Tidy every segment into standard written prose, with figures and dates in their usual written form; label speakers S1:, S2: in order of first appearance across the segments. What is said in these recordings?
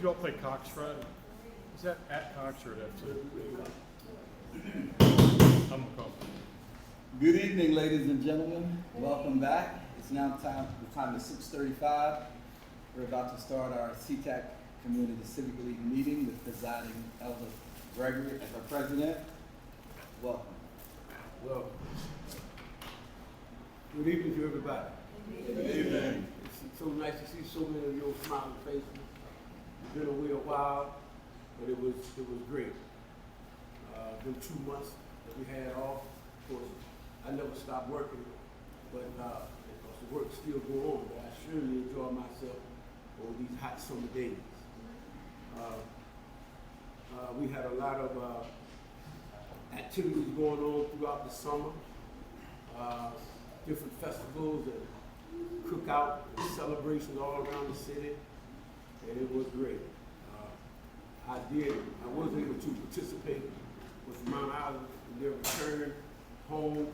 S1: You don't play Cox Friday? Is that at Cox or at FC? I'm gonna call.
S2: Good evening, ladies and gentlemen. Welcome back. It's now the time is 6:35. We're about to start our CTAC Community Civic League meeting with presiding Elder Gregory as our president. Welcome.
S3: Well, good evening to everybody.
S1: Good evening.
S3: It's so nice to see so many of your smiling faces. It's been away a while, but it was great. Been 2 months that we had off. Of course, I never stopped working, but because the work still go on. But I surely enjoy myself on these hot summer days. We had a lot of activities going on throughout the summer. Different festivals and cookout and celebrations all around the city, and it was great. I was able to participate with Mount Island in their return home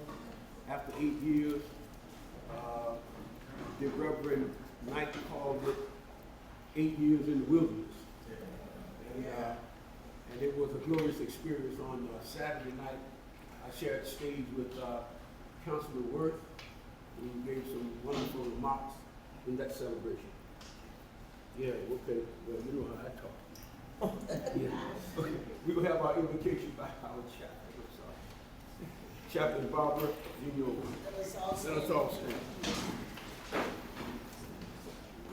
S3: after 8 years. The Reverend Knight called it 8 years in the wilderness. And it was a glorious experience. On Saturday night, I shared the stage with Councilor Worth, who gave some wonderful remarks in that celebration. Yeah, okay, well, you know how I talk. Yeah. Okay. We will have our invocation by our chaplain. Chaplain Barbara, let us all stand.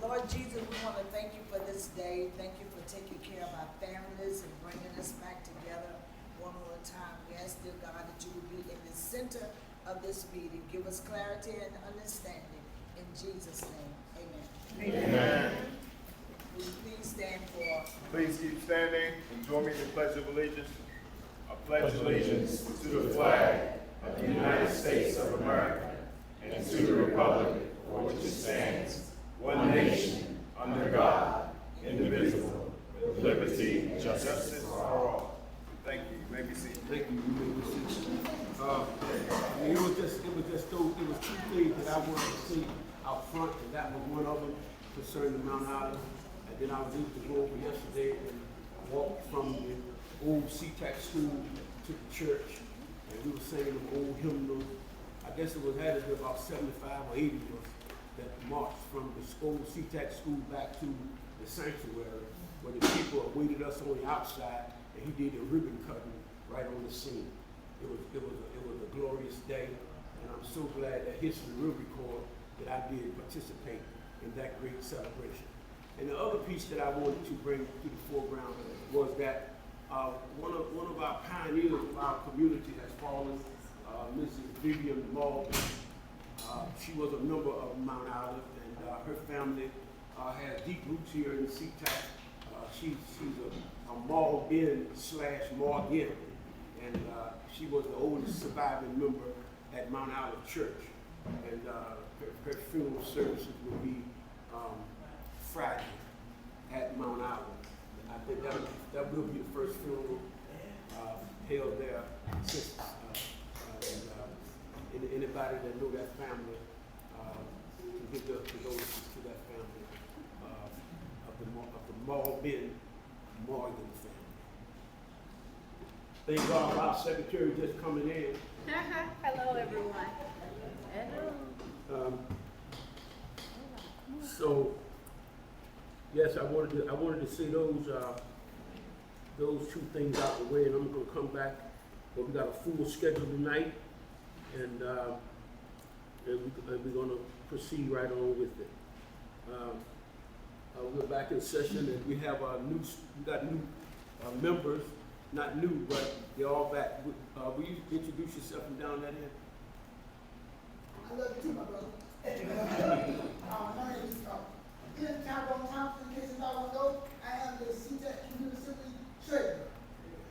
S4: Lord Jesus, we want to thank you for this day. Thank you for taking care of our families and bringing us back together one more time. We ask, dear God, that you would be in the center of this meeting. Give us clarity and understanding. In Jesus' name, amen.
S1: Amen.
S4: Will you please stand for?
S5: Please keep standing and join me in the Pledge of Allegiance. I pledge allegiance to the flag of the United States of America and to the republic for which it stands, one nation, under God, indivisible, with liberty and justice for all. Thank you. You may be seated.
S3: Thank you. You may be seated. It was two things that I wanted to see out front, and that was one of them concerning Mount Island. And then I was able to go over yesterday and walk from the old CTAC school to the church, and we were singing them old hymnals. I guess it had to be about 75 or 80 of us that marched from the old CTAC school back to the sanctuary, where the people awaited us on the outside, and he did a ribbon cutting right on the scene. It was a glorious day, and I'm so glad that history will record that I did participate in that great celebration. And the other piece that I wanted to bring to the foreground was that one of our pioneers of our community has fallen, Mrs. Vivian Morgan. She was a member of Mount Island, and her family has deep roots here in SeaTac. She's a Morgan / Morgan, and she was the oldest surviving member at Mount Island Church. And her funeral services will be Friday at Mount Island. I think that will be the first funeral held there since. And anybody that know that family can give their condolences to that family of the Morgan family. Thank God for our secretary just coming in.
S6: Hello, everyone. Hello.
S3: So, yes, I wanted to say those two things out the way, and I'm going to come back. But we got a full schedule tonight, and we're going to proceed right on with it. We're back in session, and we have new members. Not new, but they're all back. Will you introduce yourself from down that end?
S7: I love you too, my brother. My name is Tyrone Thompson. In case you don't know, I am the CTAC Community Civic Treasurer.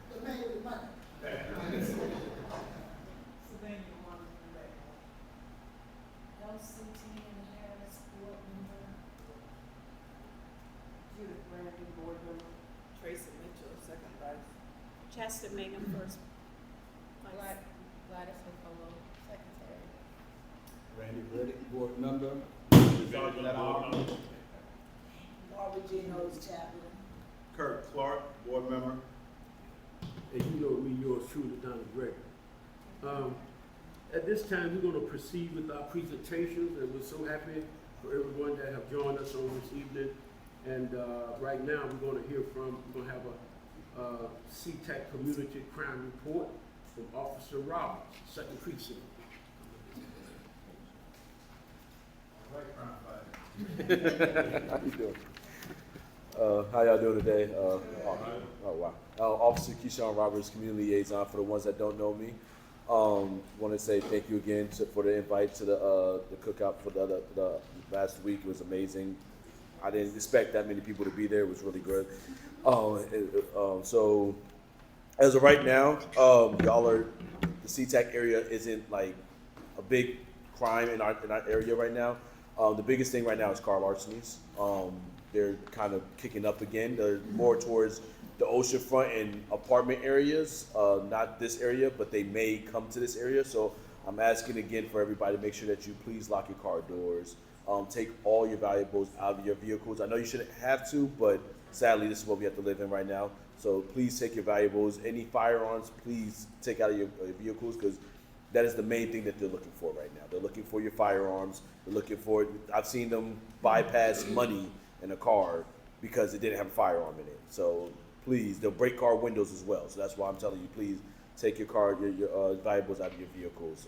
S7: The man with the money.
S6: LCT and Harris board member. Judith Brandon, board member. Tracy Mitchell, second vice. Chester Megan, first vice. Gladys McCullough, secretary.
S2: Randy Reddick, board member.
S4: Barbara Geno's chaplain.
S5: Clark, board member.
S3: And you know me, yours truly, Donald Gregory. At this time, we're going to proceed with our presentations, and we're so happy for everyone that have joined us on this evening. And right now, we're going to have a CTAC Community Crime Report from Officer Roberts, 2nd Precinct.
S8: How you doing? How y'all doing today? Oh wow. Officer Keyshawn Roberts, community liaison. For the ones that don't know me, want to say thank you again for the invite to the cookout for the last week. It was amazing. I didn't expect that many people to be there. It was really good. So as of right now, y'all are the SeaTac area isn't like a big crime in our area right now. The biggest thing right now is car larcenies. They're kind of kicking up again. They're more towards the oceanfront and apartment areas, not this area, but they may come to this area. So I'm asking again for everybody to make sure that you please lock your car doors. Take all your valuables out of your vehicles. I know you shouldn't have to, but sadly, this is what we have to live in right now. So please take your valuables. Any firearms, please take out of your vehicles, because that is the main thing that they're looking for right now. They're looking for your firearms. They're looking for, I've seen them bypass money in a car because it didn't have a firearm in it. So please, they'll break car windows as well. So that's why I'm telling you, please take your valuables out of your vehicles.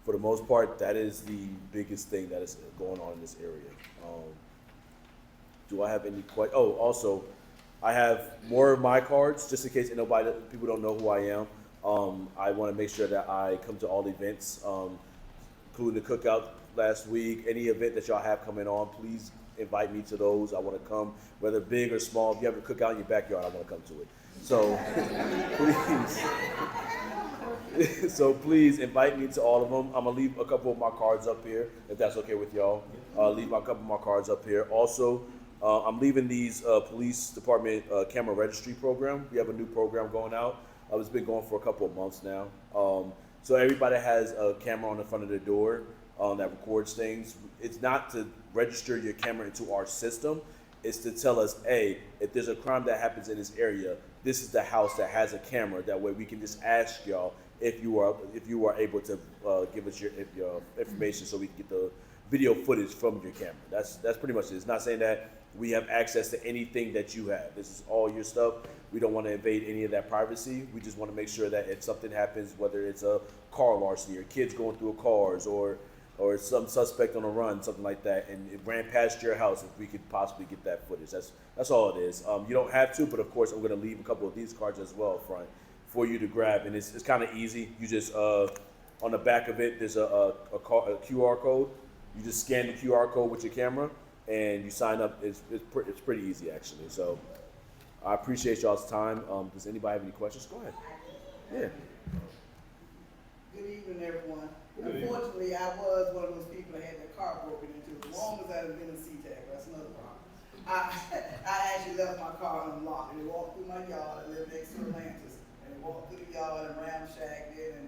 S8: For the most part, that is the biggest thing that is going on in this area. Do I have any questions? Oh, also, I have more of my cards, just in case people don't know who I am. I want to make sure that I come to all events, including the cookout last week. Any event that y'all have coming on, please invite me to those. I want to come, whether big or small. If you have a cookout in your backyard, I want to come to it. So please, please invite me to all of them. I'm gonna leave a couple of my cards up here, if that's okay with y'all. Leave a couple of my cards up here. Also, I'm leaving these police department camera registry program. We have a new program going out. It's been going for a couple of months now. So everybody has a camera on the front of their door that records things. It's not to register your camera into our system. It's to tell us, hey, if there's a crime that happens in this area, this is the house that has a camera. That way we can just ask y'all if you are able to give us your information so we can get the video footage from your camera. That's pretty much it. It's not saying that we have access to anything that you have. This is all your stuff. We don't want to invade any of that privacy. We just want to make sure that if something happens, whether it's a car larceny or kids going through cars or some suspect on a run, something like that, and it ran past your house, if we could possibly get that footage. That's all it is. You don't have to, but of course I'm going to leave a couple of these cards as well up front for you to grab, and it's kind of easy. You just on the back of it, there's a QR code. You just scan the QR code with your camera, and you sign up. It's pretty easy actually. So I appreciate y'all's time. Does anybody have any questions? Go ahead. Yeah.
S7: Good evening, everyone. Unfortunately, I was one of those people that had their car broken into. As long as I had been in SeaTac, that's another problem. I actually left my car unlocked, and they walked through my yard. I live next to Atlantis, and they walked through the yard and ramshacked it. And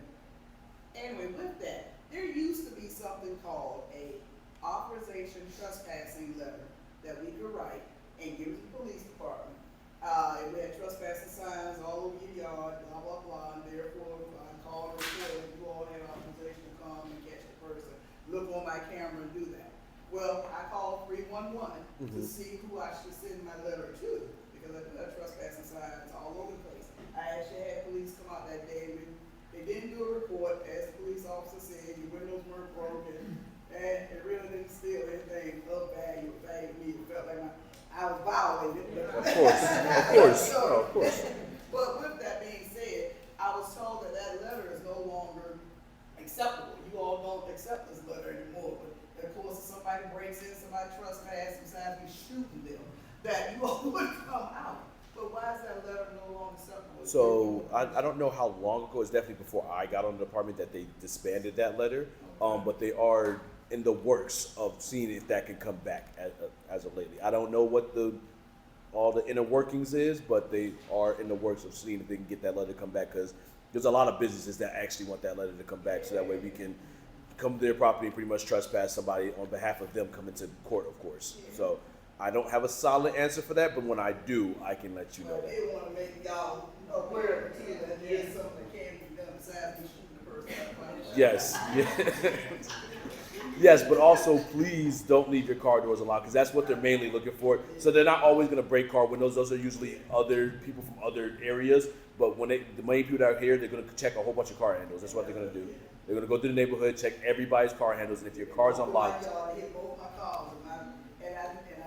S7: anyway, with that, there used to be something called a authorization trespassing letter that we could write and give to the police department. And we had trespassing signs all over your yard, blah, blah, blah, and therefore I called and reported you all had authorization to come and catch the person, look on my camera and do that. Well, I called 311 to see who I should send my letter to, because I do have trespassing signs all over the place. I actually had police come out that day, and they didn't do a report, as the police officer said, your windows weren't broken, and it really didn't steal anything of value to me. It felt like I was violated.
S8: Of course.
S7: So,
S8: of course.
S7: But with that being said, I was told that that letter is no longer acceptable. You all don't accept this letter anymore. But of course, if somebody breaks in, somebody trespasses, besides me shooting them, that you all would come out. But why is that letter no longer acceptable?
S8: So I don't know how long ago. It's definitely before I got on the department that they disbanded that letter. But they are in the works of seeing if that can come back as of lately. I don't know what all the inner workings is, but they are in the works of seeing if they can get that letter to come back, because there's a lot of businesses that actually want that letter to come back, so that way we can come to their property and pretty much trespass somebody on behalf of them coming to court, of course. So I don't have a solid answer for that, but when I do, I can let you know that.
S7: They wanna make y'all aware of the kid that there is something that can be done besides me shooting the person out of my
S8: Yes. Yes, but also please don't leave your car doors unlocked because that's what they're mainly looking for. So they're not always going to break car windows. Those are usually other people from other areas. But when the main people that are here, they're going to check a whole bunch of car handles. That's what they're going to do. They're going to go through the neighborhood, check everybody's car handles, and if your car's unlocked,
S7: Y'all hit both my cars and I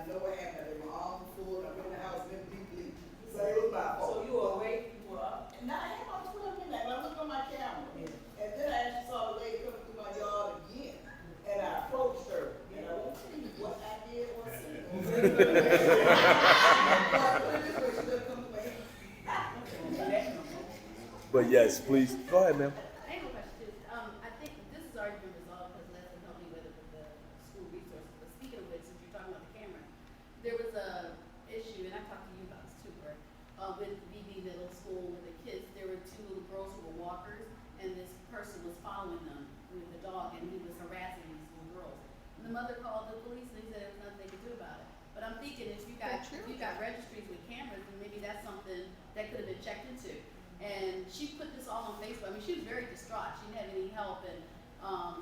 S7: know what happened. My arms were full. I'm in the house, been deeply. So it was my fault.
S4: So you were awake, you were up?
S7: And I had my foot up in that, but I looked on my camera. And then I actually saw the lady coming through my yard again. And I approached her, you know, what I did was
S8: but yes, please go ahead, ma'am.
S6: I have a question. I think this has already been resolved because Leslie helped me with it with the school resources. But speaking of which, since you're talking about the camera, there was a issue, and I talked to you about this too, Bert, with BB Middle School with the kids. There were two little girls who were walkers, and this person was following them with the dog, and he was harassing these little girls. And the mother called the police, and they said there was nothing they could do about it. But I'm thinking if you got registries with cameras, then maybe that's something that could have been checked into. And she put this all on Facebook. I mean, she was very distraught. She didn't have any help, and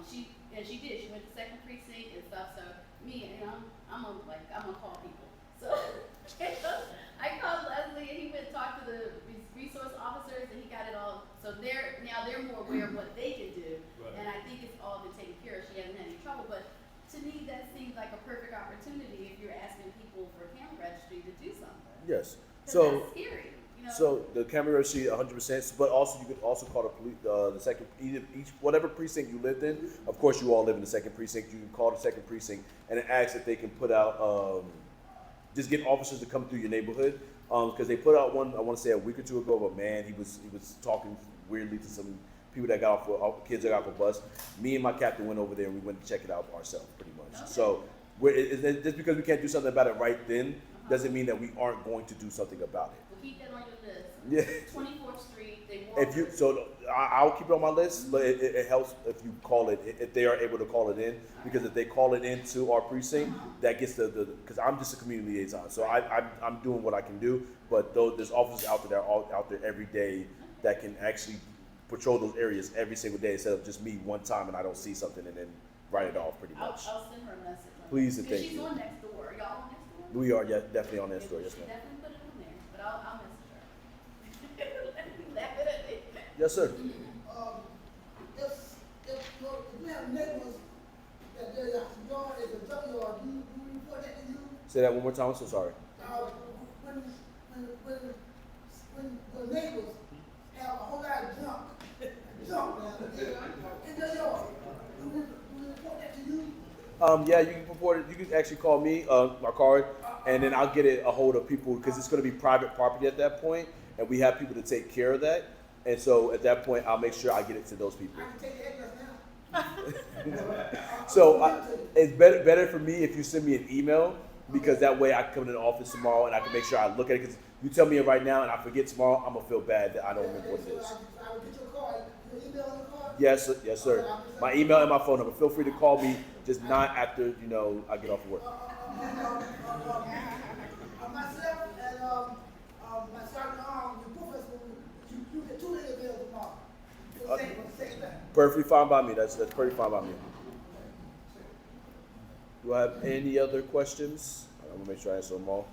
S6: she did. She went to second precinct and stuff. So me, and I'm gonna call people. So I called Leslie, and he went and talked to the resource officers, and he got it all. So they're more aware of what they can do, and I think it's all been taken care of. She hasn't had any trouble, but to me, that seems like a perfect opportunity if you're asking people for camera registry to do something.
S8: Yes.
S6: 'Cause
S8: So.
S6: that's scary. You know?
S8: So the camera registry, 100%. But also, you could also call the police, the second, each whatever precinct you lived in. Of course, you all live in the second precinct. You can call the second precinct and ask if they can put out, just get officers to come through your neighborhood. Because they put out one, I want to say a week or two ago, of a man. He was talking weirdly to some people that got off, kids that got off a bus. Me and my captain went over there and we went to check it out ourselves, pretty much.
S6: Okay.
S8: So just because we can't do something about it right then, doesn't mean that we aren't going to do something about it.
S6: We'll keep that on your list.
S8: Yeah.
S6: 24th Street, they
S8: I'll keep it on my list, but it helps if you call it, if they are able to call it in, because if they call it into our precinct, that gets because I'm just a community liaison, so I'm doing what I can do, but there's officers out there that are out there every day that can actually patrol those areas every single day instead of just me one time and I don't see something and then write it off pretty much.
S6: I'll send her a message.
S8: Please and thank
S6: she's
S8: you.
S6: on next door. Are y'all on next door?
S8: We are definitely on that story, yes
S6: She
S8: ma'am.
S6: definitely put it on there, but I'll message her. Laugh at it.
S8: Yes sir.
S7: If we have neighbors that their yard is a junkyard, you report that to you?
S8: Say that one more time, I'm so sorry.
S7: When the neighbors have a whole lot of junk down there in their yard, do we report that to you?
S8: Yeah, you can report it. You can actually call me, my card, and then I'll get it a hold of people because it's going to be private property at that point, and we have people to take care of that. And so at that point, I'll make sure I get it to those people.
S7: I can take the address now.
S8: So it's better for me if you send me an email because that way I can come to the office tomorrow and I can make sure I look at it. Because you tell me it right now and I forget tomorrow, I'm gonna feel bad that I don't remember what it is.
S7: I will get your card. Your email on the card?
S8: Yes, sir. My email and my phone number. Feel free to call me, just not after I get off of work.
S7: Myself and my sergeant the professor, you get 2 days available tomorrow. Same thing.
S8: Perfectly fine by me. That's perfectly fine by me. Do I have any other questions? I'm gonna make sure I answer them all.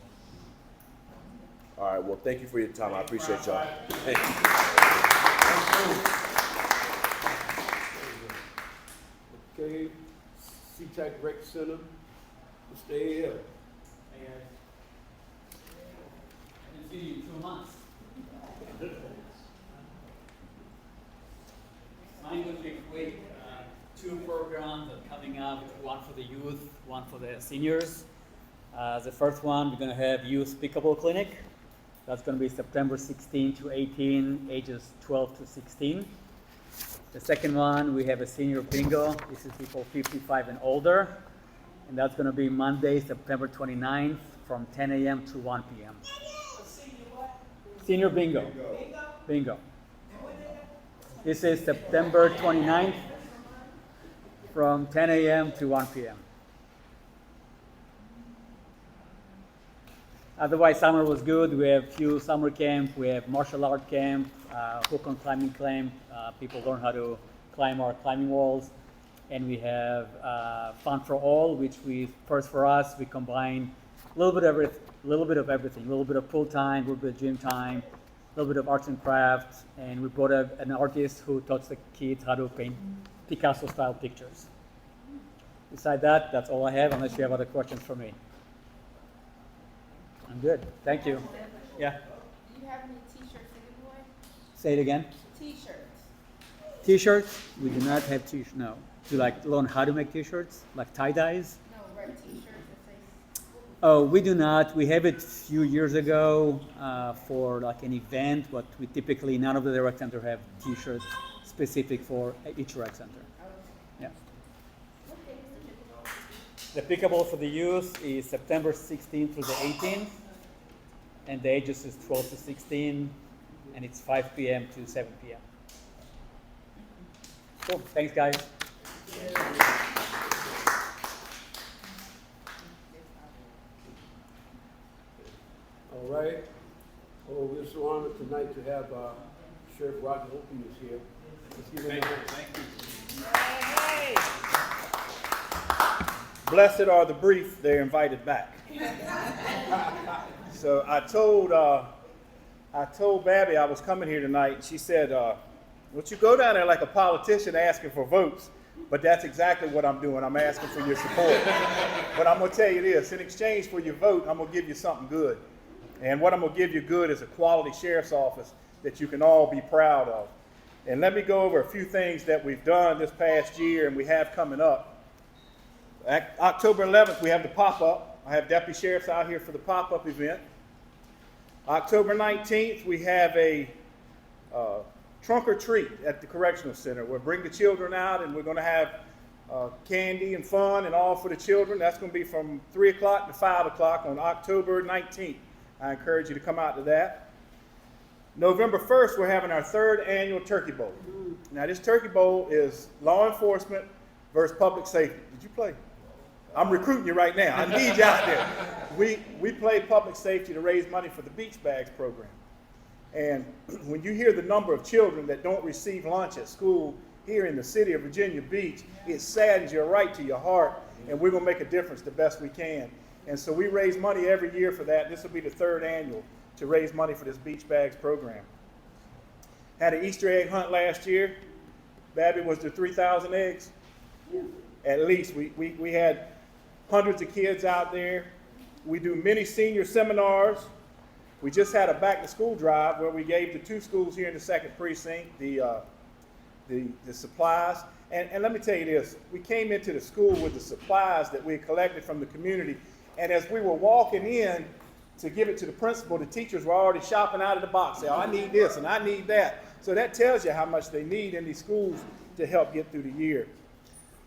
S8: All right. Well, thank you for your time. I appreciate y'all. Thank you.
S3: Okay, CTAC Rec Center, stay here.
S9: Hey guys. I didn't see you in 2 months. Mine will be quick. 2 programs are coming up, one for the youth, one for the seniors. The first one, we're going to have Youth Pickable Clinic. That's going to be September 16 to 18, ages 12 to 16. The second one, we have a senior bingo. This is people 55 and older. And that's going to be Monday, September 29th from 10 a.m. to 1 p.m. Senior bingo. Bingo. This is September 29th from 10 a.m. to 1 p.m. Otherwise, summer was good. We have few summer camp. We have martial art camp, hook on climbing camp. People learn how to climb our climbing walls. And we have Fun for All, which first for us, we combine a little bit of everything, a little bit of pool time, a little bit of gym time, a little bit of arts and crafts. And we brought an artist who taught the kids how to paint Picasso-style pictures. Besides that, that's all I have, unless you have other questions for me. I'm good. Thank you. Yeah.
S6: Do you have any t-shirts, Civic Boy?
S9: Say it again.
S6: T-shirts.
S9: T-shirts? We do not have t-shirts. No. Do you like learn how to make t-shirts? Like tie-dyes?
S6: No, red t-shirts that say.
S9: Oh, we do not. We have it a few years ago for like an event, but we typically, none of the rec center have t-shirts specific for each rec center. Yeah. The pickable for the youth is September 16th through the 18th, and the ages is 12 to 16, and it's 5 p.m. to 7 p.m. Cool. Thanks, guys.
S3: All right. Oh, we're so honored tonight to have Sheriff Roger Opie is here. Let's give him a hand.
S5: Thank you. Blessed are the brief, they're invited back. So I told Babby I was coming here tonight, and she said, "Would you go down there like a politician asking for votes?" But that's exactly what I'm doing. I'm asking for your support. But I'm going to tell you this, in exchange for your vote, I'm going to give you something good. And what I'm going to give you good is a quality sheriff's office that you can all be proud of. And let me go over a few things that we've done this past year and we have coming up. October 11th, we have the pop-up. I have deputy sheriffs out here for the pop-up event. October 19th, we have a trunk or treat at the correctional center. We'll bring the children out and we're going to have candy and fun and all for the children. That's going to be from 3 o'clock to 5 o'clock on October 19th. I encourage you to come out to that. November 1st, we're having our 3rd annual Turkey Bowl. Now, this Turkey Bowl is law enforcement versus public safety. Did you play? I'm recruiting you right now. I need you out there. We play public safety to raise money for the Beach Bags program. And when you hear the number of children that don't receive lunch at school here in the city of Virginia Beach, it saddens you right to your heart, and we're going to make a difference the best we can. And so we raise money every year for that. This will be the 3rd annual to raise money for this Beach Bags program. Had an Easter egg hunt last year. Babby, was there 3,000 eggs? At least. We had hundreds of kids out there. We do many senior seminars. We just had a back-to-school drive where we gave the 2 schools here in the 2nd precinct the supplies. And let me tell you this, we came into the school with the supplies that we had collected from the community, and as we were walking in to give it to the principal, the teachers were already shopping out of the box, saying, "Oh, I need this and I need that." So that tells you how much they need in these schools to help get through the year.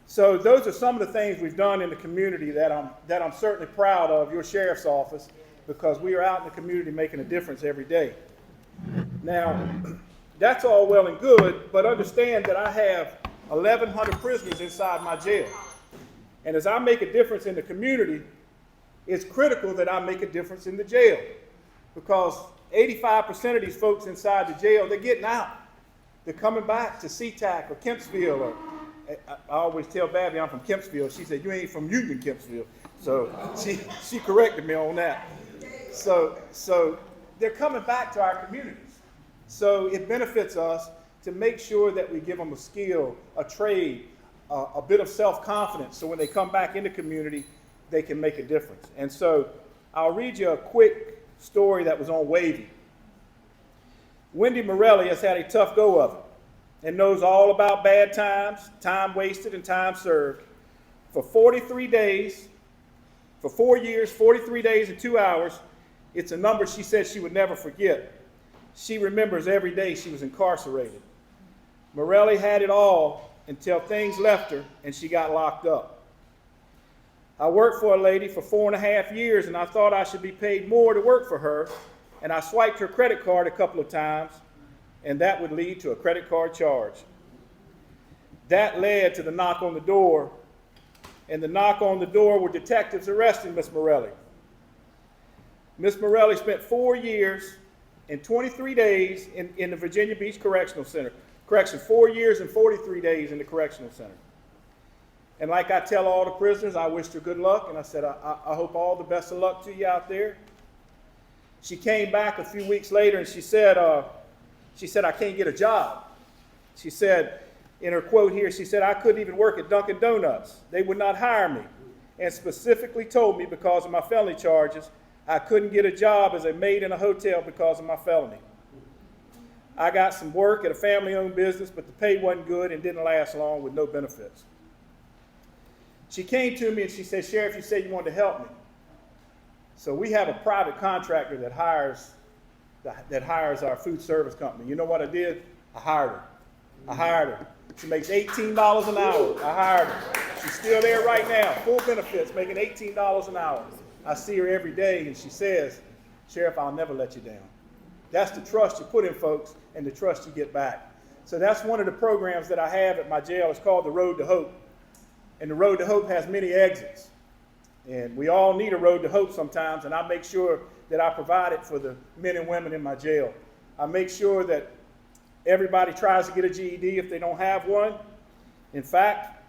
S5: So those are some of the things we've done in the community that I'm certainly proud of, your sheriff's office, because we are out in the community making a difference every day. Now, that's all well and good, but understand that I have 1,100 prisoners inside my jail. And as I make a difference in the community, it's critical that I make a difference in the jail, because 85% of these folks inside the jail, they're getting out. They're coming back to SeaTac or Kempsville. Or I always tell Babby I'm from Kempsville. She said, "You ain't from Union Kempsville." So she corrected me on that. So they're coming back to our communities. So it benefits us to make sure that we give them a skill, a trade, a bit of self-confidence, so when they come back in the community, they can make a difference. And so I'll read you a quick story that was on Wavy. Wendy Morelli has had a tough go of it and knows all about bad times, time wasted, and time served. For 43 days, for 4 years, 43 days and 2 hours, it's a number she said she would never forget. She remembers every day she was incarcerated. Morelli had it all until things left her and she got locked up. I worked for a lady for 4.5 years, and I thought I should be paid more to work for her, and I swiped her credit card a couple of times, and that would lead to a credit card charge. That led to the knock on the door, and the knock on the door were detectives arresting Miss Morelli.
S10: Miss Morelli spent 4 years and 23 days in the Virginia Beach Correctional Center. Correction, 4 years and 43 days in the Correctional Center. And like I tell all the prisoners, I wished her good luck, and I said, I hope all the best of luck to you out there. She came back a few weeks later, and she said, I can't get a job. She said, in her quote here, she said, I couldn't even work at Dunkin' Donuts. They would not hire me, and specifically told me because of my felony charges, I couldn't get a job as a maid in a hotel because of my felony. I got some work at a family-owned business, but the pay wasn't good and didn't last long with no benefits. She came to me and she said, Sheriff, you said you wanted to help me. So we have a private contractor that hires our food service company. You know what I did? I hired her. She makes $18 an hour. I hired her. She's still there right now, full benefits, making $18 an hour. I see her every day and she says, Sheriff, I'll never let you down. That's the trust you put in folks and the trust you get back. So that's one of the programs that I have at my jail. It's called the Road to Hope. And the Road to Hope has many exits. And we all need a road to hope sometimes, and I make sure that I provide it for the men and women in my jail. I make sure that everybody tries to get a GED if they don't have one. In fact,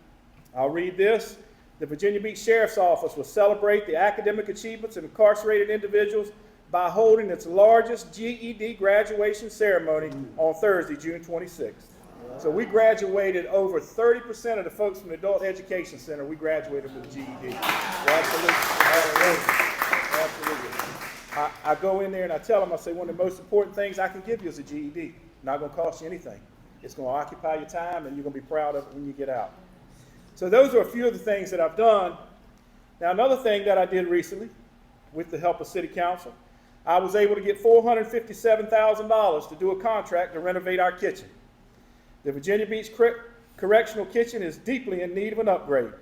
S10: I'll read this. The Virginia Beach Sheriff's Office will celebrate the academic achievements of incarcerated individuals by holding its largest GED graduation ceremony on Thursday, June 26th. So we graduated over 30% of the folks from the Adult Education Center, we graduated with a GED. Absolutely. I go in there and I tell them, I say, one of the most important things I can give you is a GED. Not going to cost you anything. It's going to occupy your time and you're going to be proud of it when you get out. So those are a few of the things that I've done. Now, another thing that I did recently, with the help of City Council, I was able to get $457,000 to do a contract to renovate our kitchen. The Virginia Beach Correctional Kitchen is deeply in need of an upgrade.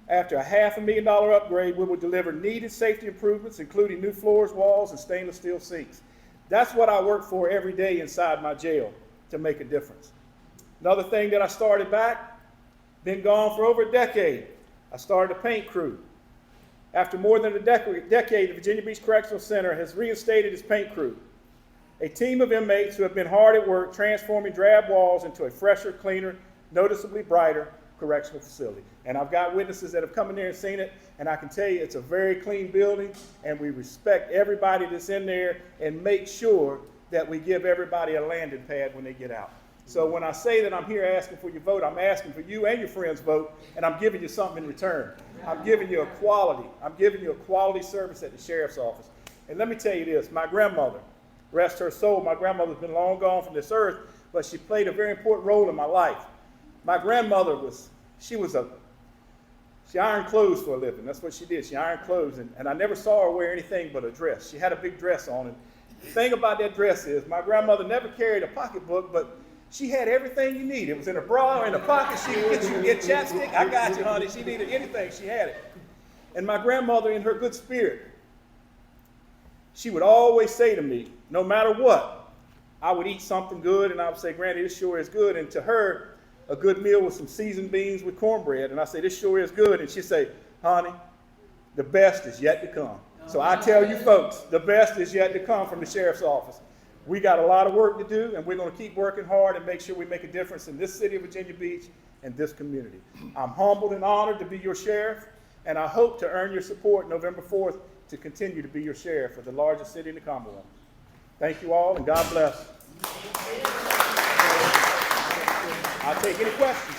S10: After a $500,000 upgrade, we will deliver needed safety improvements, including new floors, walls, and stainless steel sinks. That's what I work for every day inside my jail, to make a difference. Another thing that I started back, been gone for over a decade, I started a paint crew. After more than a decade, the Virginia Beach Correctional Center has reinstated its paint crew, a team of inmates who have been hard at work transforming drab walls into a fresher, cleaner, noticeably brighter correctional facility. And I've got witnesses that have come in there and seen it, and I can tell you it's a very clean building, and we respect everybody that's in there and make sure that we give everybody a landing pad when they get out. So when I say that I'm here asking for your vote, I'm asking for you and your friends' vote, and I'm giving you something in return. I'm giving you a quality service at the sheriff's office. And let me tell you this, my grandmother, rest her soul, my grandmother's been long gone from this earth, but she played a very important role in my life. My grandmother she ironed clothes for a living. That's what she did. She ironed clothes, and I never saw her wear anything but a dress. She had a big dress on, and the thing about that dress is my grandmother never carried a pocketbook, but she had everything you need. It was in a bra or in a pocket. She could get chapstick. I got you, honey. She needed anything. She had it. And my grandmother, in her good spirit, she would always say to me, no matter what, I would eat something good, and I would say, Granny, this sure is good. And to her, a good meal with some seasoned beans with cornbread. And I say, this sure is good. And she'd say, honey, the best is yet to come. So I tell you folks, the best is yet to come from the sheriff's office. We got a lot of work to do, and we're going to keep working hard and make sure we make a difference in this city of Virginia Beach and this community. I'm humbled and honored to be your sheriff, and I hope to earn your support November 4th to continue to be your sheriff of the largest city in the Commonwealth. Thank you all, and God bless. I'll take any questions.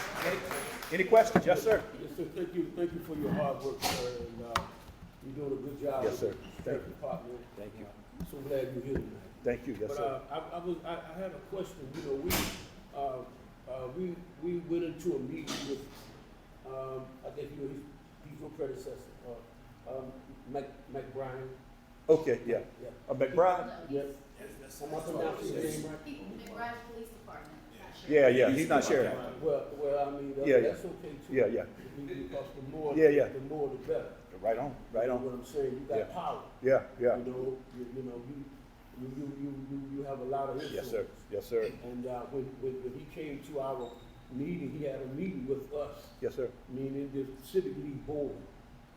S10: Any questions? Yes, sir.
S3: Yes, sir. Thank you for your hard work, sir, and you're doing a good job.
S10: Yes, sir.
S3: Thank you, partner.
S10: Thank you.
S3: I'm so glad you're here tonight.
S10: Thank you. Yes, sir.
S3: But I had a question. You know, we went into a meeting with I think he's your predecessor, McBride.
S10: Okay, yeah. McBride?
S3: Yes. Am I pronouncing his name right?
S6: McBride Police Department.
S10: Yeah, he's not sheriff.
S3: Well, I mean,
S10: Yeah.
S3: that's okay too.
S10: Yeah.
S3: Because the more,
S10: Yeah.
S3: the more the better.
S10: Right on.
S3: You know what I'm saying? You got
S10: Yeah.
S3: power.
S10: Yeah.
S3: You know, you have a lot of influence.
S10: Yes, sir.
S3: And when he came to our meeting, he had a meeting with us,
S10: Yes, sir.
S3: meaning the Civic League board,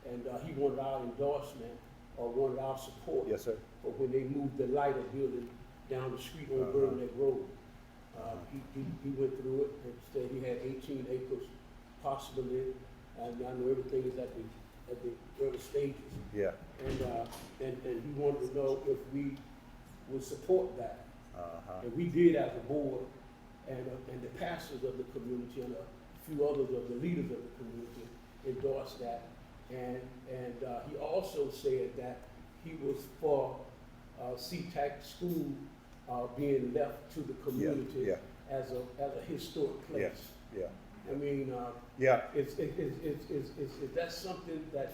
S3: and he wanted our endorsement wanted our support.
S8: Yes, sir.
S3: But when they moved the lighter building down the street on Burnett Road, he went through it and said he had 18 acres possibly, and I know everything is at the early stages.
S8: Yeah.
S3: And he wanted to know if we would support that.
S8: Uh-huh.
S3: And we did as a board, and the pastors of the community and a few others of the leaders of the community endorsed that. And he also said that he was for CTAC school being left to the community
S8: Yeah.
S3: as a historic place.
S8: Yes. Yeah.
S3: I mean,
S8: Yeah.
S3: is that something that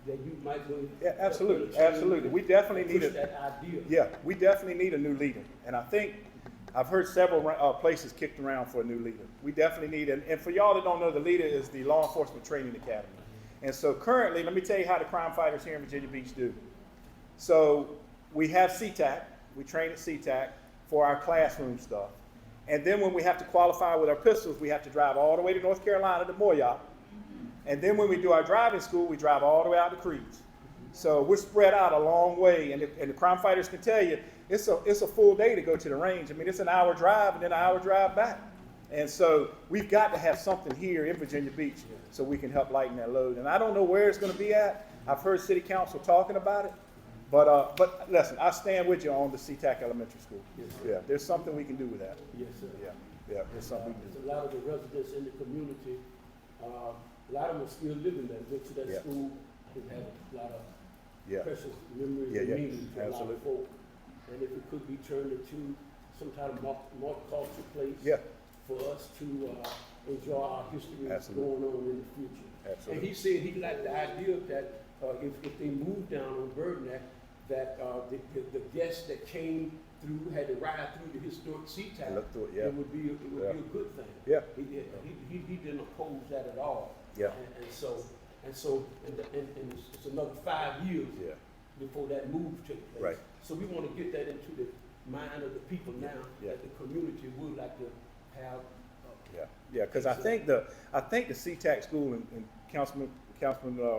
S3: you might go?
S8: Yeah, absolutely, absolutely. We definitely need
S3: push that idea.
S8: Yeah, we definitely need a new leader. And I think I've heard several places kicked around for a new leader. We definitely need, and for y'all that don't know, the leader is the Law Enforcement Training Academy. And so currently, let me tell you how the crime fighters here in Virginia Beach do. So we have CTAC, we train at CTAC for our classroom stuff. And then when we have to qualify with our pistols, we have to drive all the way to North Carolina to Moyock. And then when we do our driving school, we drive all the way out to Creeds. So we're spread out a long way, and the crime fighters can tell you, it's a full day to go to the range. I mean, it's an hour drive and then an hour drive back. And so we've got to have something here in Virginia Beach so we can help lighten that load. And I don't know where it's going to be at. I've heard city council talking about it. But listen, I stand with you on the SeaTac Elementary School.
S3: Yes,
S8: Yeah, there's something we can do with that.
S3: Yes, sir.
S8: Yeah, there's something we can
S3: There's
S8: do.
S3: a lot of the residents in the community, a lot of them are still living there, went to that
S8: Yeah.
S3: school, and have a lot of
S8: Yeah,
S3: precious memories
S8: Yeah,
S3: and
S8: yeah.
S3: meanings for a lot of
S8: Absolutely.
S3: folk. And if it could be turned into some kind of multicultural place
S8: yeah,
S3: for us to enjoy our history
S8: Absolutely.
S3: going on in the future. And
S8: absolutely.
S3: he said he liked the idea that if they moved down on Birdneck, that the guests that came through had to ride through the historic SeaTac.
S8: Look through it, yeah.
S3: It would be
S8: Yeah.
S3: a good thing.
S8: Yeah.
S3: He didn't oppose that at all.
S8: Yeah.
S3: And it's another 5 years
S8: Yeah,
S3: before that move took place.
S8: Right.
S3: So we want to get that into the mind of the people now,
S8: Yeah.
S3: that the community would like to have.
S8: yeah, because I think the SeaTac school, and Councilman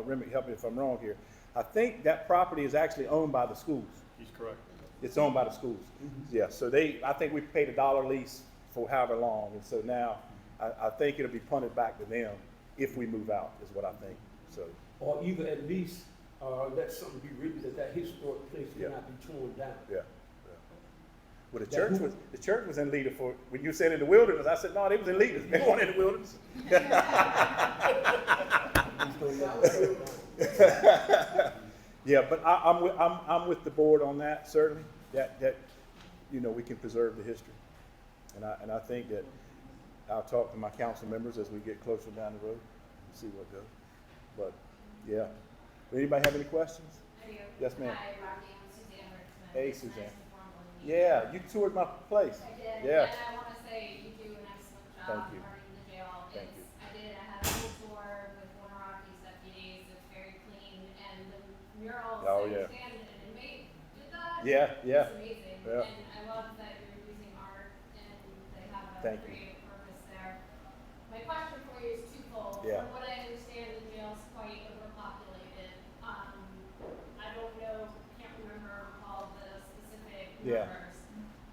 S8: Remick, help me if I'm wrong here, I think that property is actually owned by the schools.
S1: He's correct.
S8: It's owned by the schools. Yeah, so I think we paid $1 lease for however long, and so now I think it'll be punted back to them if we move out, is what I think, so.
S3: Or either at least let something be written that historic place
S8: Yeah.
S3: cannot be torn down.
S8: Yeah. Well, the church was in Leader for, when you said in the wilderness, I said, no, they was in Leaders. They weren't in the wilderness. Yeah, but I'm with the board on that, certainly, that we can preserve the history. And I think that I'll talk to my council members as we get closer down the road, and see what goes. But, yeah. Anybody have any questions?
S11: I do.
S8: Yes, ma'am.
S11: Hi, Rocky. I'm Suzanne Richmond.
S8: Hey,
S11: It's
S8: Suzanne.
S11: Nice to formally meet
S8: Yeah, you toured my place.
S11: I did.
S8: Yeah.
S11: And I want to say you do an excellent job
S8: Thank you.
S11: running the jail.
S8: Thank you.
S11: I did. I had a full tour with one of Rocky's deputies. It's very clean. And the murals
S8: Oh,
S11: I
S8: yeah.
S11: understand an inmate did that.
S8: Yeah, yeah.
S11: It's amazing.
S8: Yeah.
S11: And I love that you're using art and they have a
S8: Thank you.
S11: creative purpose there. My question for you is twofold.
S8: Yeah.
S11: From what I understand, the jail's quite overpopulated. I don't know, can't remember all the specific
S8: Yeah.
S11: numbers.